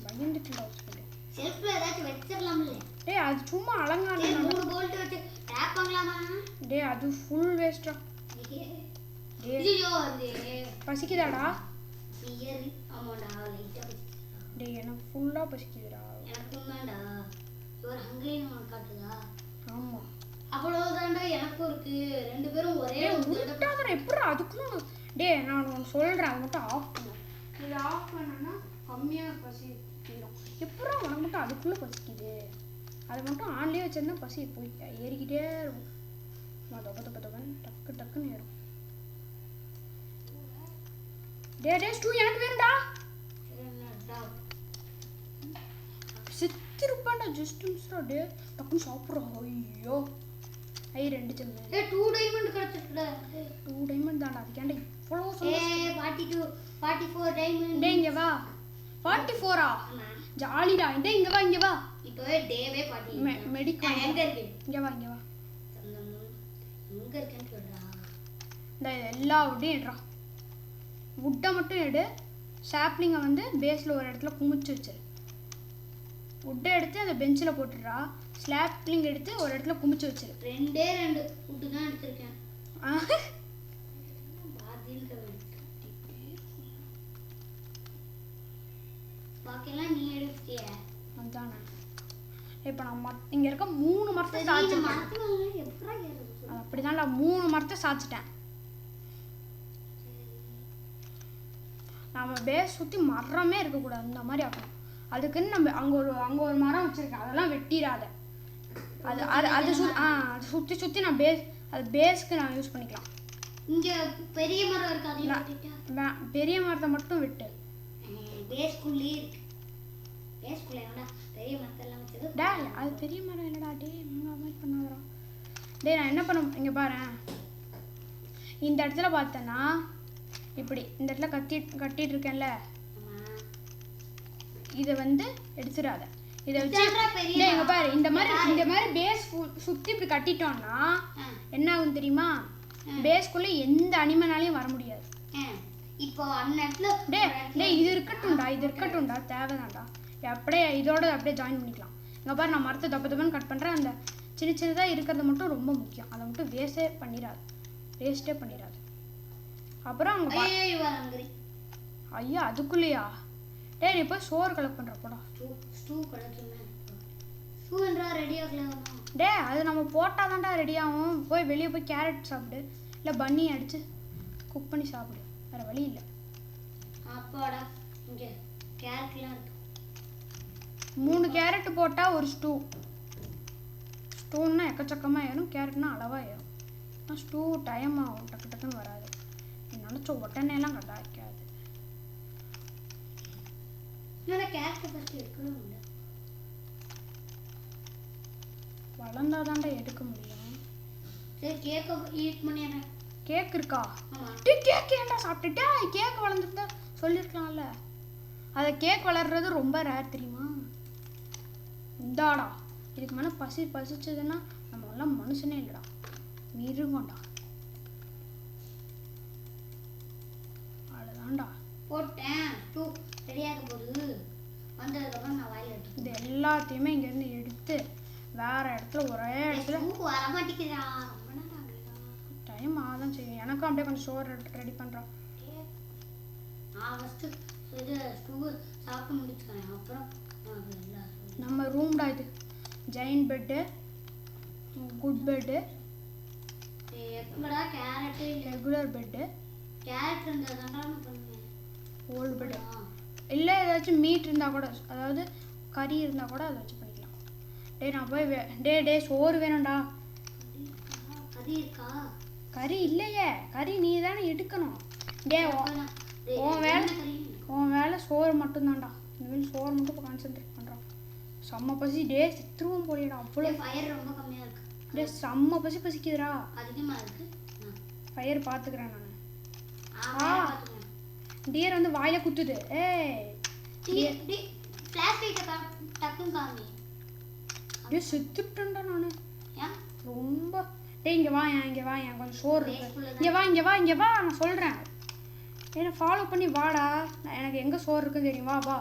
பயந்துட்டுடா சொல்லு. செல்ஃப்ல ஏதாச்சும் வெச்சிரலாம்ல. டேய் அது சும்மா அலங்காரம். 3 போல்ட் வச்சு டேப் பண்ணலாமா? டேய் அது ஃபுல் வேஸ்டா. ஐயோ அது பசிக்குதாடா? பியர் ஆமாடா லைட்டா பசிக்குது. டேய் எனக்கு ஃபுல்லா பசிக்குதுடா. எனக்கு வேண்டா. ஒரு ஹங்கரின்னு உனக்கு காட்டுதா? ஆமா அவ்வளவுதான்டா எனக்கும் இருக்கு. 2 பேரும் ஒரே உருட்டாதடா. எப்படிடா அதுக்குள்ள? டேய் நான் உனக்கு சொல்றேன், அதை மட்டும் ஆஃப் பண்ணு. இதை ஆஃப் பண்ணனா கம்மியாக பசி தீரும். எப்படா உனக்கு மட்டும் அதுக்குள்ளே பசிக்குது? அதை மட்டும் ஆன்லேயே வச்சிருந்தா பசி போய் ஏறிக்கிட்டே இருக்கும். டக்கு டக்குன்னு ஏறும். டே ஸ்டூ எனக்கு வேணும்டா. செத்துருப்பான்டா ஜஸ்ட் மிஸ்டா. டே டக்குன்னு சாப்பிட்றோம். ஐயோ 2 செம்ம. 2 டைமண்ட் கிடைச்சிட்டுடா. 2 டைமண்ட் தான்டா. அதுக்காண்ட இவ்வளோ சொல்ல. 44 டைமண்ட். டே இங்க வா. 44ஆ? ஜாலிடா. டே இங்க வா இங்க வா. இப்போவே டேவே 40. மெடிக்கல் எங்க இருக்கு? இங்க வா இங்க வா. எங்க இருக்கேன்னு சொல்றா. இந்த எல்லா வுட்டையும் எடுறா. வுட்டை மட்டும் எடு. சாப்ளிங்கை வந்து பேஸில் ஒரு இடத்துல குமிச்சு வச்சிரு. வுட்டை எடுத்து அந்த பெஞ்சில் போட்டுடுறா. ஸ்லாப்லிங் எடுத்து ஒரு இடத்துல குமிச்சு வச்சிரு. 2 வுட்டு தான் எடுத்திருக்கேன். பாக்கியெல்லாம் நீ எடுத்துட்டிய. அதானே. இப்போ நான் இங்கே இருக்க 3 மரத்தை சாய்ச்சிட்டேன். அப்படிதான் 3 மரத்தை சாய்ச்சிட்டேன். நம்ம பேஸ் சுற்றி மரமே இருக்கக்கூடாது. இந்த மாதிரி ஆகணும். அதுக்குன்னு நம்ம அங்கே ஒரு மரம் வச்சுருக்கேன். அதெல்லாம் வெட்டிடாத. அது சுற்றி நான் பேஸ்க்கு நான் யூஸ் பண்ணிக்கலாம். இங்கே பெரிய மரம் இருக்கு. பெரிய மரத்தை மட்டும் விட்டு பேஸ்க்குள்ளே இருக்கு. பேஸ்க்குள்ளே என்னடா பெரிய மரத்தெல்லாம் வச்சது? டேய் அது பெரிய மரம் இல்லைடா. டேய் மூணு அவாய்ட் பண்ணாதடா. டேய் நான் என்ன பண்ண இங்கே பாரு. இந்த இடத்துல பார்த்தேன்னா இப்படி இந்த இடத்துல கட்டிட்டு இருக்கேன்ல, இதை வந்து எடுத்துடாத. இதை வச்சு டேய் இங்க பாரு இந்த மாதிரி பேஸ் சுத்தி இப்படி கட்டிட்டோம்னா என்ன ஆகும் தெரியுமா? பேஸ்க்குள்ள எந்த அனிமனாலையும் வர முடியாது. இப்போ அன்னட்ல டேய் இது இருக்கட்டும்டா தேவைதான்டா. அப்படியே இதோட அப்படியே ஜாயின் பண்ணிக்கலாம். இங்க பாரு நான் மரத்தை தப்பு கட் பண்றேன். அந்த சின்னதா இருக்கிறது மட்டும் ரொம்ப முக்கியம். அதை மட்டும் வேஸ்டே பண்ணிடாது. அப்புறம் அங்க ஐயா அதுக்குள்ளயா? டேய் நீ போய் சோறு கலெக்ட் பண்ற போடா. ஸ்டூ கலெக்ட் ஸ்டூ என்றா ரெடி ஆகலாம். டேய் அது நம்ம போட்டாதான்டா ரெடி ஆகும். போய் வெளியே போய் கேரட் சாப்பிடு, இல்லை பன்னி அடிச்சு குக் பண்ணி சாப்பிடு. வேற வழி இல்லை. அப்பாடா இங்க கேரட்லாம் இருக்கு. 3 கேரட் போட்டா ஒரு ஸ்டூன்னா எக்கச்சக்கமா ஏறும், கேரட்னா அளவா ஏறும். ஆனால் ஸ்டூ டைம் ஆகும், டக்குன்னு வராது. நினச்ச உடனேலாம் கிடைக்காது. கேரட் ஃபர்ஸ்ட் எடுக்கணும் இல்லை, வளர்ந்தாதான்டா எடுக்க முடியும். சரி கேக் ஈட் பண்ணிடுறேன். கேக் இருக்கா? கேக் ஏன்டா சாப்பிட்டுட்டா? கேக் வளர்ந்துட்டா சொல்லியிருக்கலாம்ல. அதை கேக் வளர்றது ரொம்ப ரேர் தெரியுமா? இந்தாடா இதுக்கு மேலே பசிச்சதுன்னா நம்ம எல்லாம் மனுஷனே இல்லைடா, மிருகம்டா. அவ்வளோதான்டா போட்டேன். டூ ரெடியாக போகுது. வந்ததுக்கப்புறம் நான் வாயில் எடுத்து இது எல்லாத்தையுமே இங்கேருந்து எடுத்து வேற இடத்துல ஒரே இடத்துல வர மாட்டேங்கிறா. டைம் ஆதான் செய்யும். எனக்கும் அப்படியே கொஞ்சம் சோறு ரெடி பண்ணுறோம். இது ஸ்டூ சாப்பிட்டு முடிச்சுக்கிறேன். அப்புறம் நம்ம ரூம்டா இது. ஜெயின் bed, good bed, carrot regular bed, carrot இருந்தால் பண்ணுவேன். ஓல்டு பெட்டு இல்லை ஏதாச்சும் மீட் இருந்தால் கூட, அதாவது கறி இருந்தால் கூட அதை வச்சு பண்ணிக்கலாம். டே நான் போய் டே சோறு வேணும்டா. கறி இருக்கா? கறி இல்லையே, கறி நீ தானே எடுக்கணும். டே உன் வேலை சோறு மட்டும்தான்டா. இனிமேல் சோறு மட்டும் இப்போ கான்சென்ட்ரேட் பண்ணுறோம். செம்ம பசி. டே சித்திருவோம் போலிடா. அவ்வளோ ஃபயர் ரொம்ப கம்மியாக இருக்கு. டே செம்ம பசிக்குதுடா. அதிகமாக இருக்கு. ஃபயர் பார்த்துக்கிறேன் நான். டியர் வந்து வாயில குத்துது. டே செத்துட்டேன்டா நான். ரொம்ப டேய் இங்கே வா கொஞ்சம் சோறு இருக்கு. இங்கே வா நான் சொல்கிறேன். என்ன ஃபாலோ பண்ணி வாடா. எனக்கு எங்கே சோறு இருக்குன்னு தெரியும். வா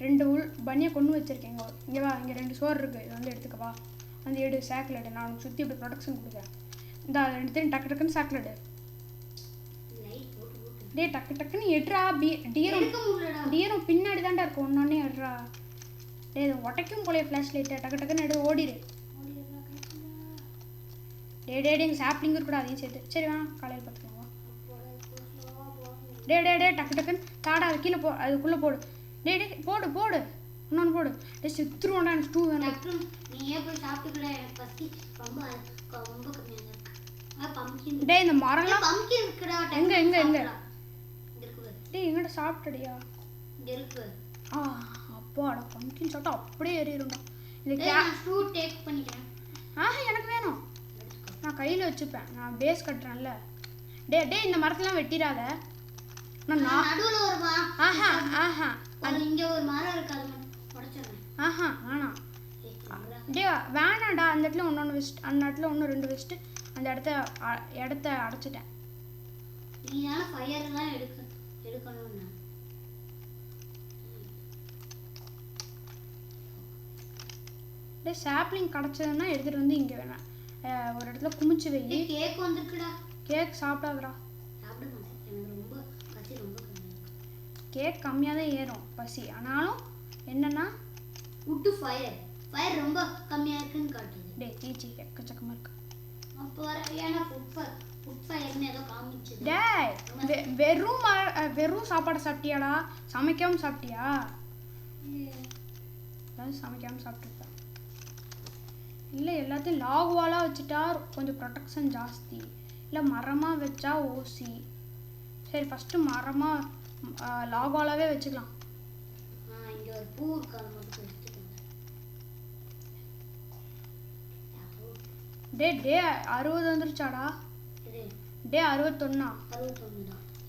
2 பனியை கொண்டு வச்சிருக்கேன். இங்கே வா, இங்கே 2 சோறு இருக்குது. இது வந்து எடுத்துக்க. வா வந்து எடு, சாக்கில் எடு. நான் உனக்கு சுற்றி இப்படி ப்ரொடக்ஷன் கொடுக்குறேன். இந்த 2 பேரும் டக்குன்னு சாக்கில் எடு. டே டக்குன்னு எடுறா. டியரும் பின்னாடி தான்டா இருக்கும். ஒன்னொன்னே எடுறா. டே இது உடைக்கும் போலே ஃப்ளாஷ் லைட்டை. டக்குன்னு எடு, ஓடிடு. டே சாப்பிளிங் இருக்கக்கூடாது, அதையும் சேர்த்து. சரி வேணாம், காலையில் பார்த்துக்கலாம். டே டக்குன்னு தாடா. அது கீழே அதுக்குள்ளே போடு. டே போடு இன்னொன்று போடு. டே சித்துருவோண்டா. எனக்கு ஸ்டூ வேணும். டே இந்த மரம்லாம் எங்க டே எங்கடா சாப்பிட்டடியா? அப்பாடா பம்கின் சாப்பிட்டா அப்படியே ஏறிடும்டா. எனக்கு வேணும். நான் கையில் வச்சுப்பேன். நான் பேஸ் கட்டுறேன்ல. டே இந்த மரத்தெல்லாம் வெட்டிடாத. வேணாம். டே வேணாடா. அந்த இடத்துல ஒன்று வச்சுட்டு, அந்த இடத்துல ஒன்று 2 வச்சுட்டு அந்த இடத்த அடைச்சிட்டேன். டே சாப்ளிங் கிடச்சதுன்னா எடுத்துகிட்டு வந்து இங்கே வேணாம் ஒரு இடத்துல குமிச்சு வை. கேக் சாப்பிடாதடா. கேக் கம்மியாக தான் ஏறும் பசி. ஆனாலும் என்னன்னா ஃபயர் ரொம்ப கம்மியாக இருக்குன்னு காட்டுது. டே தீச்சி எக்கச்சக்கமாக இருக்கு. அப்போ வர ஏன்னா ஃபுட் ஃபயர்னு ஏதோ காமிச்சு. டேய் வெறும் சாப்பாடை சாப்பிட்டியாடா? சமைக்காமல் சாப்பிட்டியா? சமைக்காமல் சாப்பிட்டுருப்பேன். இல்லை எல்லாத்தையும் லாகுவாலாக வச்சுட்டா கொஞ்சம் ப்ரொடெக்ஷன் ஜாஸ்தி. இல்லை மரமாக வச்சா ஓசி. சரி ஃபஸ்ட்டு மரமாக லாகுவாலாகவே வச்சுக்கலாம். இங்கே ஒரு பூ இருக்காது மட்டும் எடுத்துக்கோங்க. டே 60 வந்துருச்சாடா? டே 61.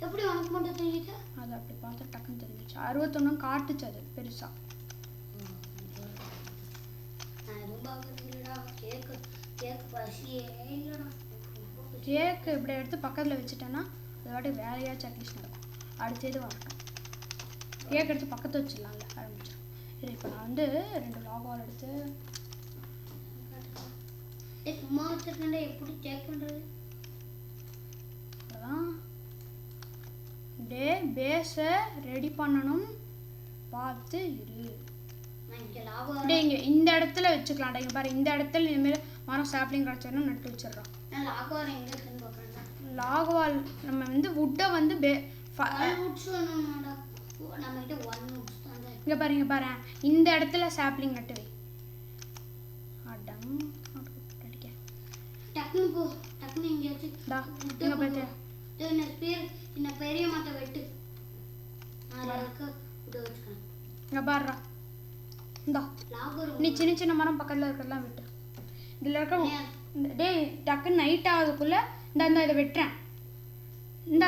எப்படி உனக்கு மட்டும் தெரியுது? அது அப்படி பார்த்தா டக்குன்னு தெரிஞ்சிச்சு. 61 காட்டுச்சு அது பெருசா. ரொம்ப இல்லடா கேக் பசியே இல்லடா. கேக்கு இப்படி எடுத்து பக்கத்தில் வச்சுட்டேன்னா அதோட வேலையாச்சும் அட்லீஸ்ட் நடக்கும். அடுத்தது வரட்டும். கேக் எடுத்து பக்கத்து வச்சிடலாம்ல, ஆரம்பிச்சிடும். சரி, இப்போ நான் வந்து 2 லாகால் எடுத்து சும்மா வச்சிருக்கேன்டா, எப்படி கேக் பண்ணுறது? அதான் பேஸை ரெடி பண்ணணும், பார்த்து இரு. இங்கே இந்த இடத்துல வச்சுக்கலாம்டா. இங்கே பாரு, இந்த இடத்துல இனிமேல் மரம் சாப்ளிங் கிடச்சோன்னா நட்டு வச்சிடறோம். லாகவால் நம்ம வந்து வுட்டை வந்து இங்கே பாரு, இங்கே பாரு, இந்த இடத்துல சாப்ளிங் நட்டு வை. அடம் அடிக்க டக்குனு போ, டக்குனு எங்கேயாச்சும் இங்கே பார்த்து இந்த பெரிய மரத்தை வெட்டு. இங்கே பாருடா, இந்தா நீ சின்ன சின்ன மரம் பக்கத்தில் இருக்கிறதெல்லாம் விட்டு இதில் இருக்க. டேய், டக்குன்னு நைட் ஆகுதுக்குள்ள இந்த இதை வெட்டுறேன். இந்த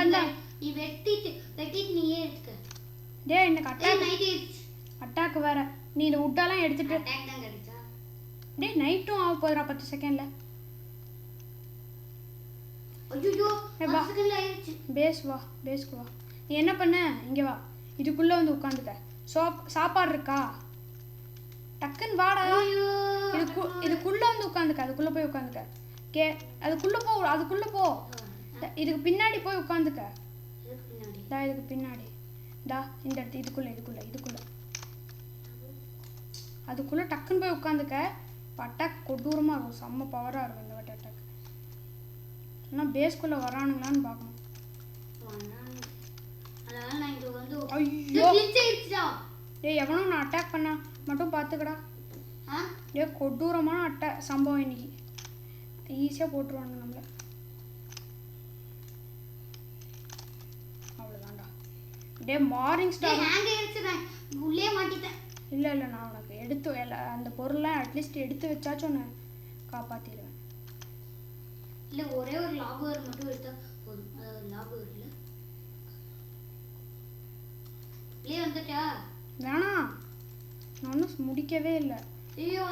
நீ வெட்டிட்டு நீயே எடுத்துக்க. டேய், எனக்கு அட்டாக் வேற. நீ இந்த உட்டெல்லாம் எடுத்துட்டு டேய் நைட்டும் ஆக போதுடா 10 செகண்ட்ல. பேஸ்க்கு வா. நீ என்ன பண்ண, இங்கே வா, இதுக்குள்ளே வந்து உட்காந்துக்க. சாப்பாடு இருக்கா? டக்குன்னு வாடா. இதுக்குள்ளே வந்து உட்காந்துக்க, அதுக்குள்ளே போய் உட்காந்துக்க. அதுக்குள்ளே போ. இதுக்கு பின்னாடி போய் உட்காந்துக்க. இதுக்கு பின்னாடி இந்த இடத்து இதுக்குள்ளே அதுக்குள்ளே டக்குன்னு போய் உட்காந்துக்க. அட்டாக் கொடூரமாக இருக்கும், செம்ம பவராக இருக்கும் இந்த வாட்டி அட்டாக். ஆனால் பேஸ்குள்ளே வரானுங்களான்னு பார்க்கணும். ஐயோ டேய், எவனும் நான் அட்டாக் பண்ண மட்டும் பார்த்துக்கடா. டே, கொடூரமான சம்பவம் இன்னைக்கு. ஈஸியாக போட்டுருவானுங்க நம்மளை. அவ்வளோதான்டா. டே, மார்னிங் ஸ்டார் உள்ளே மாட்டிட்டேன். இல்லை நான் உனக்கு எடுத்து அந்த பொருள்லாம் அட்லீஸ்ட் எடுத்து வச்சாச்சும் உன்னை காப்பாற்றிடுவேன். இல்லை, ஒரே ஒரு லாபர் மட்டும் எடுத்தா போதும். அதாவது லாபர் இல்லை இல்லையே வந்துட்டா வேணாம், நான் ஒன்றும் முடிக்கவே இல்லை. ஐயோ,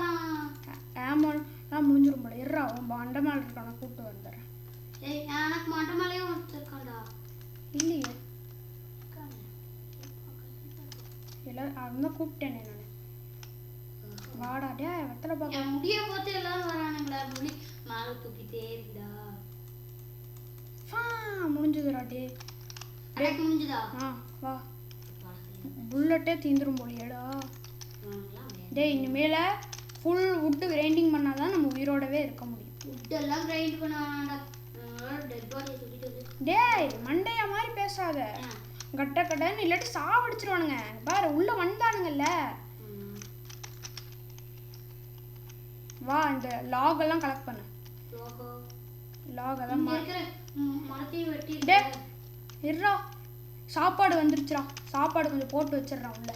நான் முடிஞ்சிரும் போல. இருறா, உன் மண்டை மேலே இருக்கான கூப்பிட்டு வந்துடுறேன். எனக்கு மண்டை மேலேயும் ஒருத்தருக்காண்டா. இல்லையே, எல்லாரும் அவன் கூப்பிட்டேனே நான். வாடா டே, வெத்தலை பார்க்க முடிய பார்த்து எல்லாரும் வரானுங்களா? முடி மேலே தூக்கிட்டே இருக்குடா. முடிஞ்சதுடா. டே முடிஞ்சுதா? வா, புல்லட்டே தீந்துரும் போலியேடா. டே, இனிமேல ஃபுல் வுட்டு கிரைண்டிங் பண்ணாதான் நம்ம உயிரோடவே இருக்க முடியும். வுட்டெல்லாம் கிரைண்ட் பண்ண வேணாம்டா. டெட் பாடியை தூக்கிட்டு வந்து. டேய், மண்டையா மாதிரி பேசாத. கட்டன்னு இல்லாட்டி சாவடிச்சிருவானுங்க. பாரு, உள்ள வந்தானுங்கல்ல. வா, இந்த லாக் எல்லாம் கலெக்ட் பண்ணு. லாக் எல்லாம் டே இருடா. சாப்பாடு வந்துருச்சுடா. சாப்பாடு கொஞ்சம் போட்டு வச்சிடறான் உள்ள.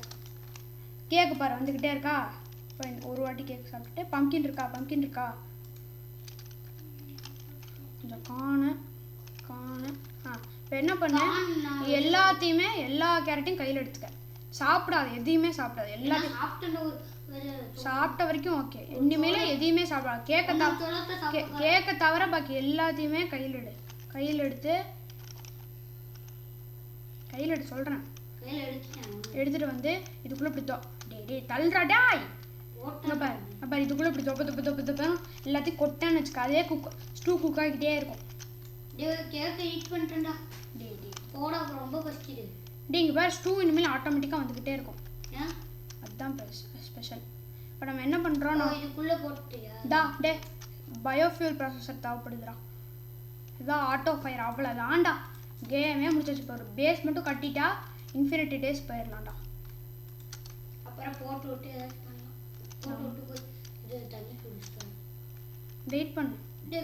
கேக்கு பாரு வந்துக்கிட்டே இருக்கா. ஒரு வாட்டி கேக் சாப்பிட்டுட்டு பம்கின் இருக்கா கொஞ்சம் காணு. இப்போ என்ன பண்ண, எல்லாத்தையுமே எல்லா கேரட்டையும் கையில் எடுத்துக்க. சாப்பிடாது, எதையுமே சாப்பிடாது. எல்லாத்தையும் சாப்பிட்ட வரைக்கும் ஓகே. இனிமேல எதையுமே சாப்பிடாது. கேக்க தவிர பாக்கி எல்லாத்தையுமே கையில் எடுத்து சொல்றேன். எடுத்துட்டு வந்து இதுக்குள்ள இப்படி டே தள்ளுறா டாய். பாரு, இதுக்குள்ள இப்படி தொப்ப எல்லாத்தையும் கொட்டன்னு வச்சுக்க. அதே ஸ்டூ குக் ஆகிட்டே இருக்கும். ரொம்ப பசிக்குது. இங்கே பாரு, ஸ்டூ இனிமேல் ஆட்டோமேட்டிக்காக வந்துக்கிட்டே இருக்கும். அதுதான் ஸ்பெஷல். இப்போ நம்ம என்ன பண்ணுறோம், இதுக்குள்ளே போட்டுட்டியா? டே பயோஃபியூல் ப்ராசஸர் தேவைப்படுதுடா. இதுதான் ஆட்டோ ஃபயர். அவ்வளோதான்டா, கேமே முடிச்சாச்சு. இப்போ ஒரு பேஸ் மட்டும் கட்டிட்டா இன்ஃபினிட்டி டேஸ் போயிடலாம்டா. அப்புறம் போட்டு விட்டு தண்ணி குடிச்சிட்டு வெயிட் பண்ணு.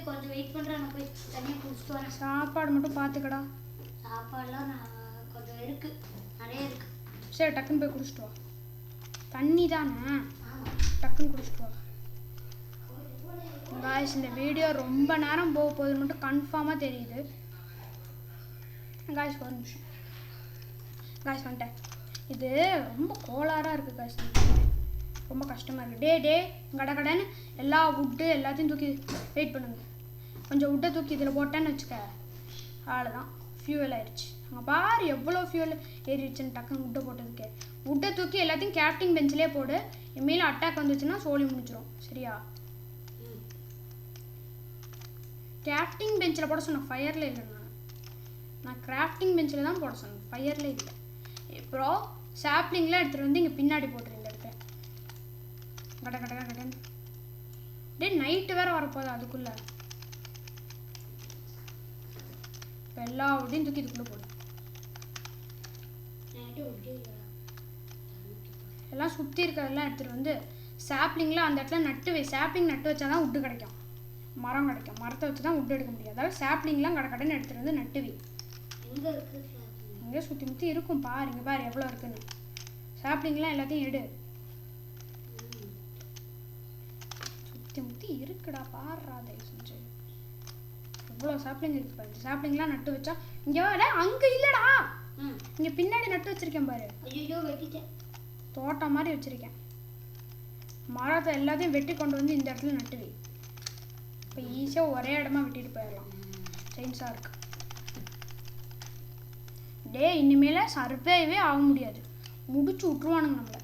கொஞ்சம் வெயிட் பண்ணுறேன். நான் போய் தண்ணியை குடிச்சிட்டு வரேன். சாப்பாடு மட்டும் பார்த்துக்கடா. சாப்பாடுலாம் கொஞ்சம் இருக்குது, நிறைய இருக்குது. சரி, டக்குன்னு போய் குடிச்சிட்டு வா. தண்ணி தானே, டக்குன்னு குடிச்சிட்டு வா. காய்ஸ், இந்த வீடியோ ரொம்ப நேரம் போக போகுது மட்டும் கன்ஃபார்மாக தெரியுது. காய்ஸ், ஒரு நிமிஷம். காய்ஸ் வந்துட்டேன். இது ரொம்ப கோளாறாக இருக்குது காய்ஸ். ரொம்ப கஷ்டமாக இருக்குது. டே கடன்னு எல்லா வுட்டு எல்லாத்தையும் தூக்கி வெயிட் பண்ணுங்க. கொஞ்சம் வுட்டை தூக்கி இதில் போட்டேன்னு வச்சுக்க, அவ்வளோதான் ஃபியூவல் ஆயிடுச்சு. அங்கே பாரு எவ்வளோ ஃபியூவல் ஏறிடுச்சுன்னு டக்குன்னு வுட்டை போட்டதுக்கே. வுட்டை தூக்கி எல்லாத்தையும் கேப்டிங் பெஞ்சிலே போடு. இனிமேல் அட்டாக் வந்துச்சுன்னா சோலி முடிச்சிடும். சரியா? கிராஃப்டிங் பெஞ்சில் போட சொன்னேன், ஃபயரில் இல்லை. நான் கிராஃப்டிங் பெஞ்சில் தான் போட சொன்னேன், ஃபயரில் இல்லை. அப்புறம் சாப்ளிங்லாம் எடுத்துகிட்டு வந்து இங்கே பின்னாடி போட்டுரு. இந்த இடத்துல கடன் டே நைட்டு வேறு வரப்போகுது. அதுக்குள்ளே இப்போ எல்லா உடையும் தூக்கி இதுக்குள்ளே போடு. எல்லாம் சுற்றி இருக்கிறதெல்லாம் எடுத்துகிட்டு வந்து சாப்ளிங்கில் அந்த இடத்துல நட்டு வை. சாப்ளிங் நட்டு வச்சா தான் உட்டு கிடைக்கும், மரம் கிடைக்கும். மரத்தை வச்சு தான் உட்டு எடுக்க முடியாது. அதாவது சாப்ளிங்லாம் கடைன்னு எடுத்துகிட்டு வந்து நட்டு வை. இங்கே சுற்றி முற்றி இருக்கும் பாரு. இங்கே பாரு எவ்வளோ இருக்குன்னு. சாப்ளிங்லாம் எல்லாத்தையும் எடு. சுற்றி முற்றி இருக்குடா, பாடுறா தயவு செஞ்சு. எவ்வளோ சாப்ளிங் இருக்கு பாரு. சாப்ளிங்லாம் நட்டு வச்சா இங்கே வர. அங்கே இல்லைடா, இங்கே பின்னாடி நட்டு வச்சிருக்கேன் பாரு. ஐயோ வெட்டிட்டேன். தோட்டம் மாதிரி வச்சிருக்கேன். மரத்தை எல்லாத்தையும் வெட்டி கொண்டு வந்து இந்த இடத்துல நட்டு வை. இப்போ ஈஸியாக ஒரே இடமா வெட்டிட்டு போயிடலாம். சயின்ஸாக இருக்கு. டே இனிமேல் சர்வேவே ஆக முடியாது, முடிச்சு விட்ருவானுங்க நம்மளை.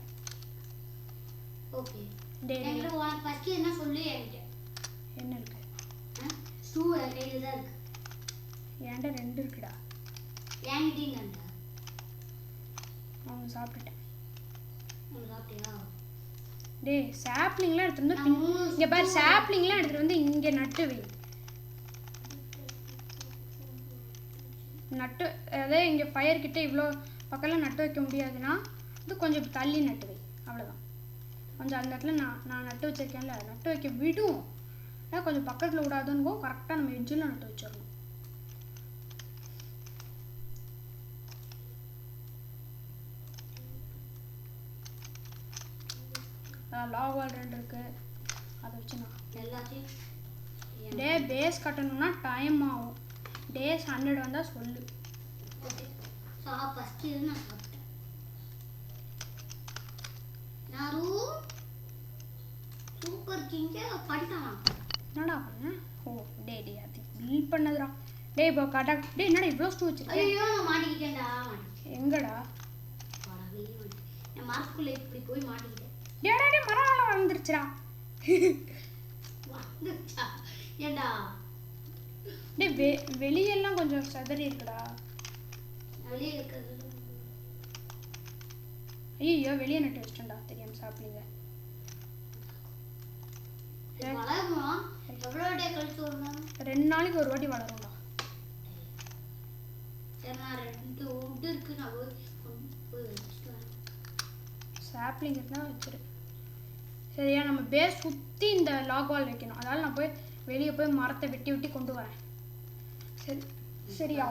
ஓகே டே ஃபர்ஸ்ட் என்ன சொல்லு என்கிட்ட. என்ன இருக்கு? ஷூ கையில் தான் இருக்கு. என்கிட்ட 2 இருக்குடா. என்கிட்டீங்கடா. அவங்க சாப்பிட்டுட்டேன். சாப்பிட்டியா? டே சாப்ளிங்லாம் எடுத்துட்டு வந்து இங்கே பாரு. சாப்ளிங்லாம் எடுத்துகிட்டு வந்து இங்கே நட்டு வை. நட்டு அதே இங்கே ஃபயர்கிட்ட இவ்வளோ பக்கம்லாம் நட்டு வைக்க முடியாதுன்னா இது கொஞ்சம் தள்ளி நட்டு வை. அவ்வளோதான். கொஞ்சம் அந்த இடத்துல நான் நட்டு வச்சுருக்கேன்ல, நட்டு வைக்க விடும். ஆனால் கொஞ்சம் பக்கத்தில் விடாதுன்னு கரெக்டாக நம்ம எட்ஜில் நட்டு வச்சிடணும். லாவால் 2 இருக்கு, அதை வச்சு நான் எல்லாத்தையும். டே பேஸ் கட்டணும்னா டைம் ஆகும். டேஸ் 100 வந்தால் சொல்லு. ஓகே ஃபர்ஸ்ட் இது நான் சாப்பிட்டேன். நாரு சூப்பர் கிங்க பண்ணிட்டானா? என்னடா பண்ண? ஓ டே அது பில் பண்ணதுடா. டே இப்போ கட்டா. டே என்னடா இவ்வளோ ஸ்டூ வச்சிருக்கேன்? ஐயோ நான் மாட்டிக்கிட்டேன்டா. எங்கடா? நான் மரத்துக்குள்ளே இப்படி போய் மாட்டிக்கிட்டேன். டே மரம் வந்துருச்சுடா. வந்துச்சா? ஏண்டா டே வெளியெல்லாம் கொஞ்சம் சதறி இருக்குடா. வெளியே இருக்கிறது. ஐயோ வெளியே நட்டு வச்சிட்டேன்டா தெரியாம. சாப்பிடுங்க. வளருமா? எவ்வளோ டே கழிச்சு வரணும்? 2 நாளைக்கு ஒரு வாட்டி வளரும்டா. சரி நான் 2 உட்டு இருக்கு, நான் போய் வச்சுட்டு வரேன். சாப்ளிங் இருந்தால் வச்சிரு. சரியா? நம்ம பேஸ் சுற்றி இந்த லாக் வால் வைக்கணும். அதனால் நான் போய் வெளியே போய் மரத்தை வெட்டி கொண்டு வரேன். சரி சரியா?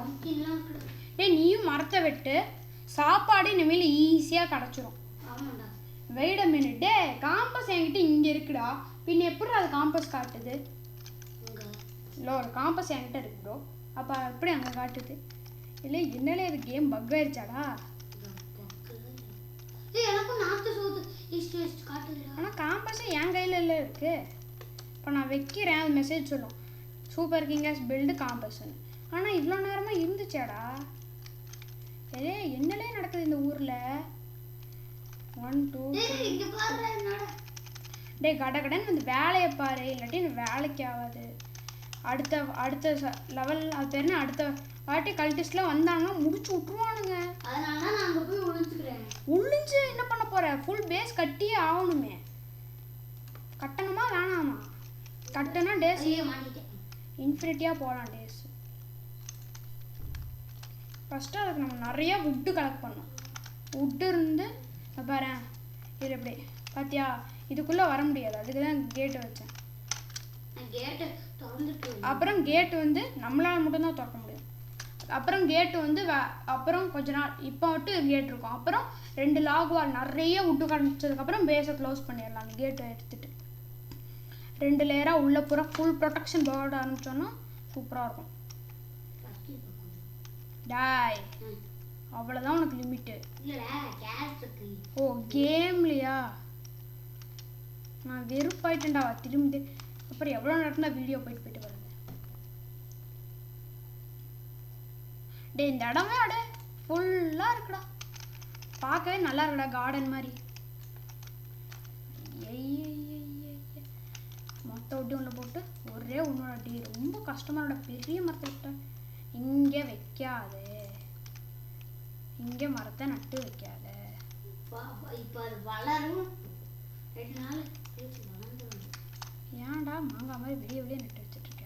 ஏய் நீயும் மரத்தை வெட்டு. சாப்பாடு இனிமேல் ஈஸியாக கிடச்சிரும். ஆமாண்டா. Wait a minute. டே காம்பஸ் என்கிட்ட இங்கே இருக்குடா. பின்ன எப்படி அது காம்பஸ் காட்டுது? இல்லை ஒரு காம்பஸ் என்கிட்ட இருக்கு ப்ரோ. அப்போ எப்படி அங்கே காட்டுது? இல்லை என்னலே அது கேம் பக் ஆயிடுச்சாடா? எனக்கும் நாத்து சோது இஷ்டு காட்டுது. ஆனால் காம்பஸே என் கையில் இல்லை இருக்கு. இப்போ நான் வைக்கிறேன், அது மெசேஜ் சொல்லும் சூப்பர் கிங்கஸ் பில்டு காம்பஸ்ன்னு. ஆனால் இவ்வளோ நேரமாக இருந்துச்சாடா? ஏ என்னலே நடக்குது இந்த ஊரில்? 1 2 டே கடன்னு வந்து வேலையை பாரு, இல்லாட்டி எனக்கு வேலைக்கு ஆகாது. அடுத்த லெவல் அது பேர் என்ன, அடுத்த வாட்டி கல்டிஸ்ட்லாம் வந்தாங்கன்னா முடிச்சு விட்ருவானுங்க. அதனால நான் அங்கே போய் ஒழிஞ்சுக்கிறேன். ஒழிஞ்சு என்ன பண்ண போற? ஃபுல் பேஸ் கட்டியே ஆகணுமே. கட்டணுமா வேணாமா? கட்டனா டேஸ் இன்ஃபினிட்டியாக போகலாம். டேஸ் ஃபஸ்ட்டு அதுக்கு நம்ம நிறையா வுட்டு கலெக்ட் பண்ணோம். வுட்டு இருந்து பாரு இது எப்படி பார்த்தியா? இதுக்குள்ளே வர முடியாது, அதுக்கு தான் கேட்டு வச்சேன். அப்புறம் கேட்டு வந்து நம்மளால் மட்டும்தான் திறக்க முடியும். அப்புறம் கேட்டு வந்து அப்புறம் கொஞ்ச நாள் இப்போ மட்டும் கேட் இருக்கும். அப்புறம் 2 லாக் வால் நிறைய வுட்டு கிடச்சதுக்கப்புறம் பேஸை க்ளோஸ் பண்ணிடலாம். அந்த கேட்டை எடுத்துகிட்டு 2 லேயராக உள்ள பூரா ஃபுல் ப்ரொடெக்ஷன் போட ஆரம்பித்தோன்னா சூப்பராக இருக்கும். டாய் அவ்வளோதான் உனக்கு லிமிட்டு. இல்லடா கேஸ் இருக்கு. ஓ கேம்லையா? நான் வெறுப்பாயிட்டேன்டா திரும்பி. அப்புறம் எவ்வளோ நேரம் தான் வீடியோ போயிட்டு வருது. டே இந்த இடமே அடே ஃபுல்லாக இருக்குடா. பார்க்கவே நல்லா இருக்குடா கார்டன் மாதிரி. மொத்த விட்டு ஒன்று போட்டு ஒரே ஒன்றோட டே ரொம்ப கஷ்டமானோட பெரிய மரத்தை விட்ட. இங்கே வைக்காது, இங்கே மரத்தை நட்டு வைக்காத. இப்போ அது வளரும் 2 நாள் ஏன்டா மாங்காய் மாதிரி வெளியே நட்டு வச்சுட்டு இருக்க?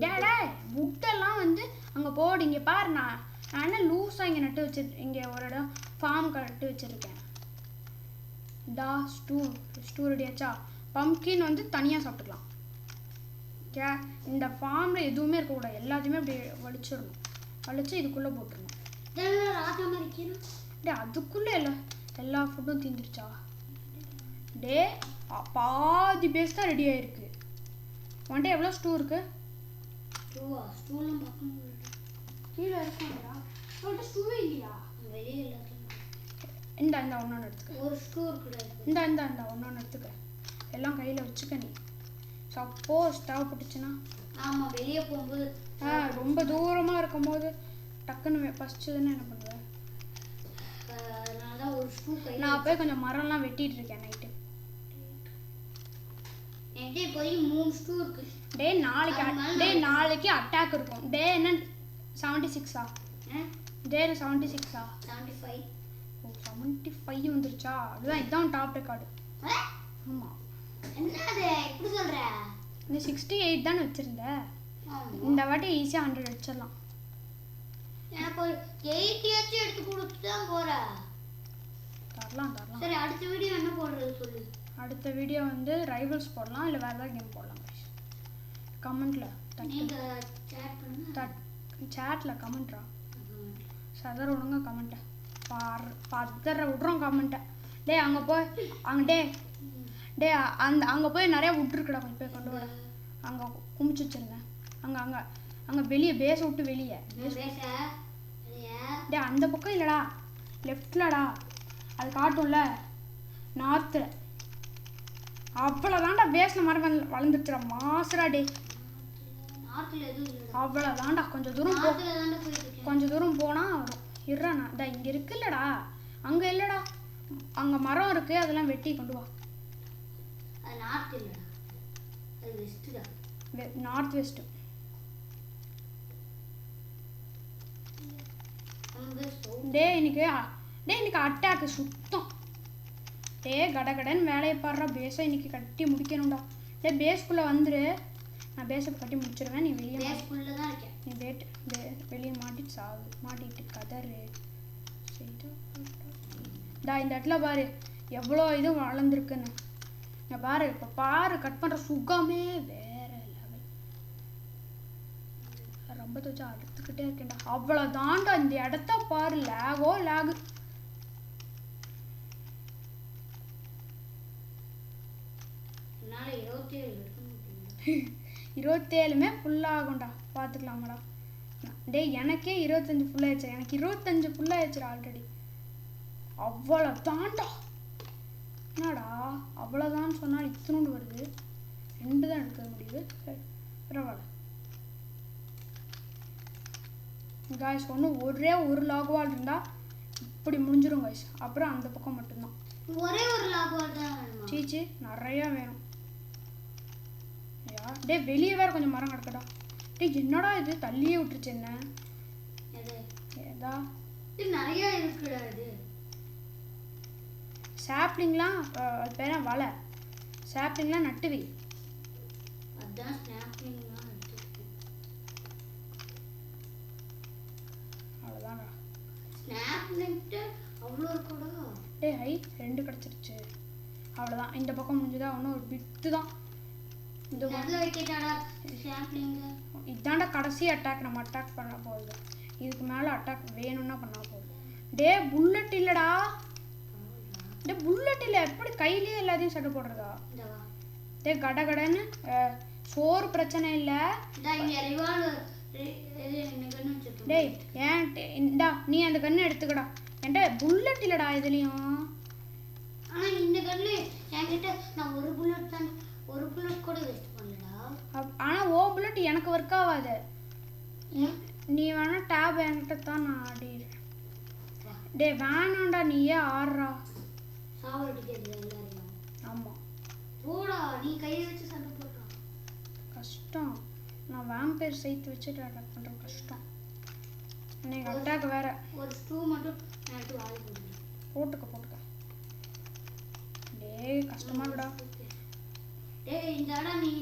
டேடே முட்டெல்லாம் வந்து அங்கே போடு. இங்கே பாரு, நான் என்ன லூஸாக இங்கே நட்டு வச்சுட்டு இங்கே ஒரு இடம் ஃபார்ம் நட்டு வச்சுருக்கேன். டா ஸ்டூ ரெடியாச்சா? பம்ப்கின் வந்து தனியாக சாப்பிட்டுக்கலாம். ஓகே, இந்த ஃபார்மில் எதுவுமே இருக்கக்கூடாது, எல்லாத்தையுமே அப்படி வலிச்சிடணும். வலிச்சு இதுக்குள்ளே போட்டுருணும். டே அதுக்குள்ளே எல்லா ஃபுட்டும் தீந்துருச்சா? டே பாதி பேஸ் தான் ரெடி ஆயிருக்கு. உன்கிட்ட எவ்வளோ ஸ்டூ இருக்கு? கீழே இருக்குங்களா? உன்கிட்ட ஸ்டூவே இல்லையா? இந்த ஒன்று எடுத்துக்க. ஒரு ஸ்டூ இருக்குடா. இந்த ஒன்று எடுத்துக்க. எல்லாம் கையில் வச்சுக்க. நீ சப்போஸ் தேவைப்பட்டுச்சுன்னா ஆமாம் வெளியே போகும்போது ரொம்ப தூரமாக இருக்கும் போது டக்குன்னு பசிச்சதுன்னு என்ன பண்ணுவேன்? நான் போய் கொஞ்சம் மரம்லாம் வெட்டிட்டு இருக்கேன் நைட்டு. என்கிட்ட போய் 3 ஸ்டூ இருக்கு. நாளைக்கு அட்டாக் இருக்கும். டே என்ன 76ஆ? டே 76ஆ? 75. ஓ 75 வந்துருச்சா? அதுதான் இதான் டாப் ரெக்கார்டு. ஆமாம். என்னது இப்படி சொல்ற? நீ 68 தானே வச்சிருந்த. இந்த வாட்டி ஈஸியாக 100 வச்சிடலாம். எனக்கு ஒரு 80 எடுத்து கொடுத்து தான் போறேன். தரலாம். சரி, அடுத்த வீடியோ என்ன போடுறது சொல்லு. அடுத்த வீடியோ வந்து ரைவல்ஸ் போடலாம், இல்லை வேறு ஏதாவது கேம் போடலாம். கமெண்ட்ல சேட்டில் கமெண்ட்ரா சதற விடுங்க கமெண்ட்டை. பதற விட்றோம் கமெண்ட்டை. டே அங்கே போய் அங்கே போய் நிறையா விட்டுருக்குடா. கொஞ்சம் போய் கொண்டு வர. அங்கே குமிச்சு வச்சுருங்க. அங்கே வெளியே பேஸை விட்டு வெளியே. டே அந்த பக்கம் இல்லைடா, லெஃப்ட்லடா. அது காட்டும்ல நார்த்தில். அவ்வளோதான்டா பேஸில் மரம் வளர்ந்துட்டுற மாசுரா. டே அவ்வளோதான்டா. கொஞ்சம் தூரம் போனால் வரும். இருறாண்ணா டா இங்கே இருக்குல்லடா, அங்கே இல்லைடா, அங்கே மரம் இருக்குது, அதெல்லாம் வெட்டி கொண்டு வா. North west. டே இன்னைக்கு அட்டாக்கு சுத்தம். டே கடகடன்னு வேலையை பாடுறா. பேஸை இன்னைக்கு கட்டி முடிக்கணும்டா. டே பேஸ்க்குள்ளே வந்துரு. நான் பேஸை கட்டி முடிச்சிருவேன். நீ வெளியே தான் இருக்கேன். நீ வெளியே மாட்டிட்டு சாவு. மாட்டிட்டு கதறு. இந்த இடத்துல பாரு எவ்வளோ இது வளர்ந்துருக்குன்னு. நான் பாரு இப்போ பாரு கட் பண்ணுற சுகமே வேற லெவல். ரொம்ப தோச்சா அடுத்துக்கிட்டே இருக்கேன்டா. அவ்வளோதான்டா. இந்த இடத்த பாரு லேகு. என்னால் 27மே ஃபுல்லாகும்டா. பார்த்துக்கலாமாடா? டே எனக்கே 25 ஃபுல்லாகிடுச்சு. எனக்கு 25 ஃபுல்லாகிடுச்சுடா ஆல்ரெடி. அவ்வளோதான்டா. என்னடா அவ்வளோதான் சொன்னால் இத்தனோண்டு வருது. 2 தான் எடுக்க முடியுது. சரி பரவாயில்ல. காய்ஸ் ஒரே ஒரு லாகுவால் இருந்தால் இப்படி முடிஞ்சிடும் காய்ஸ். அப்புறம் அந்த பக்கம் மட்டும்தான். ஒரே ஒரு லாகுவால் தான் வேணுமா? சீச்சி நிறையா வேணும். டே வெளியே வேற கொஞ்சம் மரம் கிடக்கடா. டே என்னடா இது தள்ளியே விட்டுருச்சு? என்ன ஏதா நிறைய இருக்குடா. இது சாப்ளிங்லாம் அது பேர வலை. சாப்ளிங்லாம் நட்டு வை. அதான் சாப்ளிங்லாம் அவ்வளோதான்டா. ஸ்னாப்லிங்ட்டு அவ்வளோ இருக்குடா. டே 2 கிடச்சிருச்சு. அவ்வளோதான். இந்த பக்கம் முடிஞ்சுதா? இன்னும் ஒரு பிட்டு தான். இதாண்டா கடைசி அட்டாக். நம்ம அட்டாக் பண்ண போகுது. இதுக்கு மேலே அட்டாக் வேணும்னா பண்ண போகுது. டே புல்லட் இல்லைடா. டே புல்லட் இல்லை. எப்படி கையிலேயே எல்லாத்தையும் சட்டை போடுறதா? டே கடகடன்னு சோறு பிரச்சனை இல்லை. டேய் ஏன்டா நீ அந்த கன்று எடுத்துக்கடா. என்கிட்ட புல்லட் இல்லைடா இதுலேயும். ஆனால் இந்த கன்று என்கிட்ட நான் தான் நான் ஆடிடுறேன். டே வேணாண்டா, நீயே ஆடுறா. சாவடிக்கிறது எல்லாரையும். ஆமா போடா, நீ கையை வச்சு சண்டை போடுறா. கஷ்டம். நான் வேம்பயர் சேர்த்து வச்சுட்டு அட்டாக் பண்றேன். கஷ்டம். இன்னைக்கு அட்டாக் வேற. ஒரு ஸ்டூ மட்டும் நட்டு வாய் போடுங்க. போட்டுக்க. டேய் கஷ்டமாடா. டேய் இந்த இடம் நீ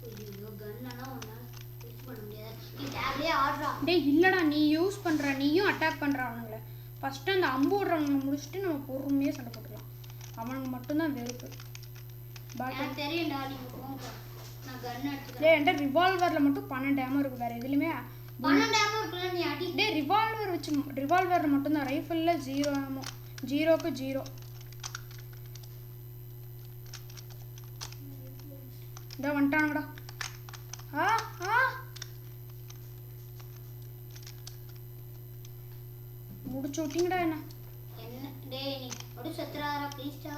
ஐயோ கன்னெல்லாம் ஒண்ணா யூஸ் பண்ண முடியாது. நீ டேப்லயே ஆடுறா. டேய் இல்லடா, நீ யூஸ் பண்ற, நீயும் அட்டாக் பண்ற அவனுங்கள. ஃபர்ஸ்ட் அந்த அம்பு விடுறவங்க முடிச்சுட்டு நம்ம பொறுமையா சண்டை போட்டுக்கலாம். அவனுக்கு மட்டும்தான் வெறுப்பு. எனக்கு தெரியும்டா, நீங்க போங்க. நான் கன் எடுத்துக்கிறேன். டேய் என்கிட்ட ரிவால்வர்ல மட்டும் 12 டேமோ இருக்கு. வேற எதுலயுமே 12 டேமோ இருக்குல்ல, நீ அடி. டேய் ரிவால்வர்ல மட்டும்தான். ரைஃபிள்ல 0 ஆமோ. 0க்கு 0. டா வந்துட்டானுங்கடா. முடிச்சு விட்டீங்கடா என்ன. டேய் நீ ஒரு செத்துறாரா ப்ளீஸ்டா.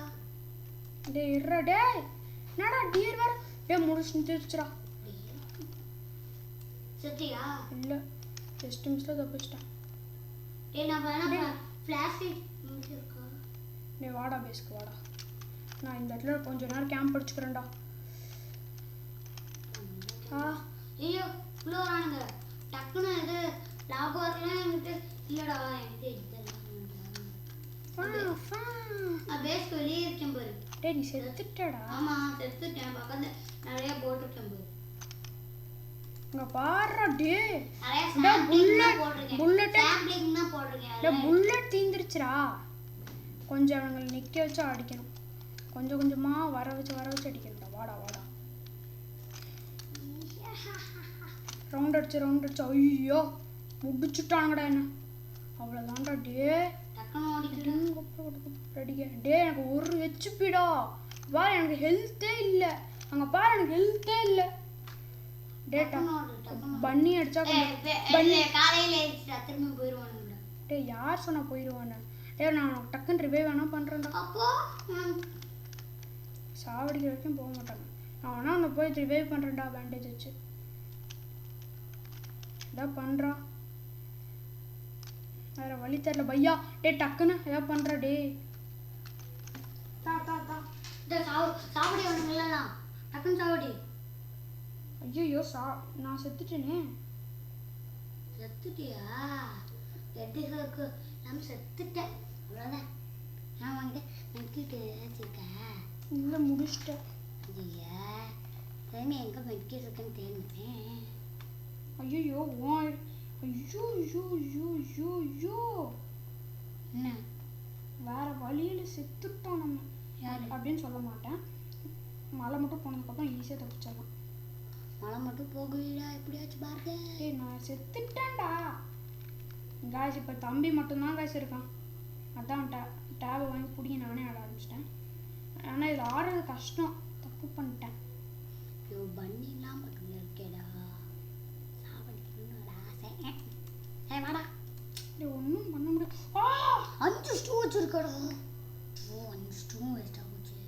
டேய் இருடா. டேய் என்னடா டியர் வேற. டேய் முடிச்சு நிறுத்துச்சுடா. செத்தியா? இல்ல ஜஸ்ட் மிஸ்ல தப்பிச்சிட்டேன். டேய் நான் வேணா ஃபிளாஷ் இருக்கா? டேய் வாடா பேஸ்க்கு வாடா. நான் இந்த இடத்துல கொஞ்ச நேரம் கேம்ப் அடிச்சுக்கிறேன்டா. ஐயோ இவ்வளோ வரானுங்க. டக்குன்னு இது லாகோர்லாம் என்கிட்ட இல்லடா. என்கிட்ட இதெல்லாம் பேஸ்க்கு வெளியே இருக்கேன் பாரு. டேய் நீ செத்துட்டடா. ஆமா செத்துட்டேன். பக்கத்துல நிறைய போட் இருக்கேன் பாரு. இங்க பாருடா. டேய் புல்லட் தீந்துருச்சுடா. கொஞ்சம் அவங்களை நிக்க வச்சு அடிக்கணும். கொஞ்சம் கொஞ்சமா வர வச்சு அடிக்கணும்டா. வாடா. ரவுண்ட் அடிச்சு ஐயோ முடிச்சுட்டானுங்கடா என்ன. அவ்வளோதான்டா. டே டே எனக்கு ஒரு ஹெச்பிடா. வா எனக்கு ஹெல்த்தே இல்லை. அங்கே பாரு எனக்கு ஹெல்த்தே இல்லை. டேட்டா பன்னி அடிச்சா திரும்பி போயிடுவானுங்க. டே யார் சொன்னா போயிடுவானு. டே நான் டக்குன்னு ரிவைவ் வேணா பண்ணுறேன்டா. சாவடிக்கிற வரைக்கும் போக மாட்டாங்க. நான் வேணா உன்னை போய் ரிவைவ் பண்ணுறேன்டா. பேண்டேஜ் வச்சு ஏதாவது பண்ணுறா. வேற வழி தெரியல பையா. டே டக்குன்னு ஏதாவது பண்ணுறா. டே சாவடி வேணுங்களா? டக்குன்னு சாவடி. ஐயோ நான் செத்துட்டேனே. செத்துட்டியா? எட்டுகளுக்கு நம்ம செத்துட்டேன். அவ்வளோதான். நான் வாங்கிட்டு மெட்கிட்டு வச்சிருக்கேன். இல்லை முடிச்சிட்டேன். ஐயா தேனி எங்கே மெட்கிட்டு இருக்குன்னு தேடுனேன். ஐயோ என்ன வேற வழியில செத்துட்டோம் நம்ம. யாரு அப்படின்னு சொல்ல மாட்டேன். மழை மட்டும் போனதுக்கப்புறம் ஈஸியாக தப்பிச்சிடலாம். மழை மட்டும் போகலையா? எப்படியாச்சும் பாருங்க. ஏய் நான் செத்துட்டேன்டா. காய்ஸ் இப்போ தம்பி மட்டும்தான் காய்ஸ் இருக்கான். அதான் டேபை வாங்கி பிடிங்க நானே ஆட ஆரம்பிச்சிட்டேன். ஆனால் இதில் ஆடுறது கஷ்டம். தப்பு பண்ணிட்டேன். ஐயோ பண்ணிலாம் பக்கத்தில் இருக்கேடா. சாவடிக்கணும்னு ஆசை. ஏ வாடா. ஒன்றும் பண்ண முடியாது. 5 ஸ்டூ வச்சிருக்கடா. 5 ஸ்டூ வேஸ்ட் ஆகுச்சு.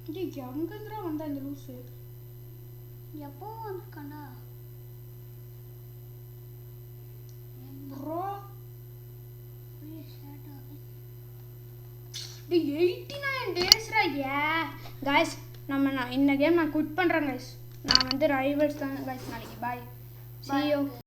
இது எங்கேருந்துடா வந்தா இந்த லூஸு? எப்போ வந்திருக்காண்டா ப்ரோ? 89 டேஸ்ரா. காய்ஸ் இந்த கேம் நான் குவிட் பண்ணுறேன் காய்ஸ். நான் ரைவல்ஸ் தான் காய்ஸ். நாளைக்கு பாய். See you.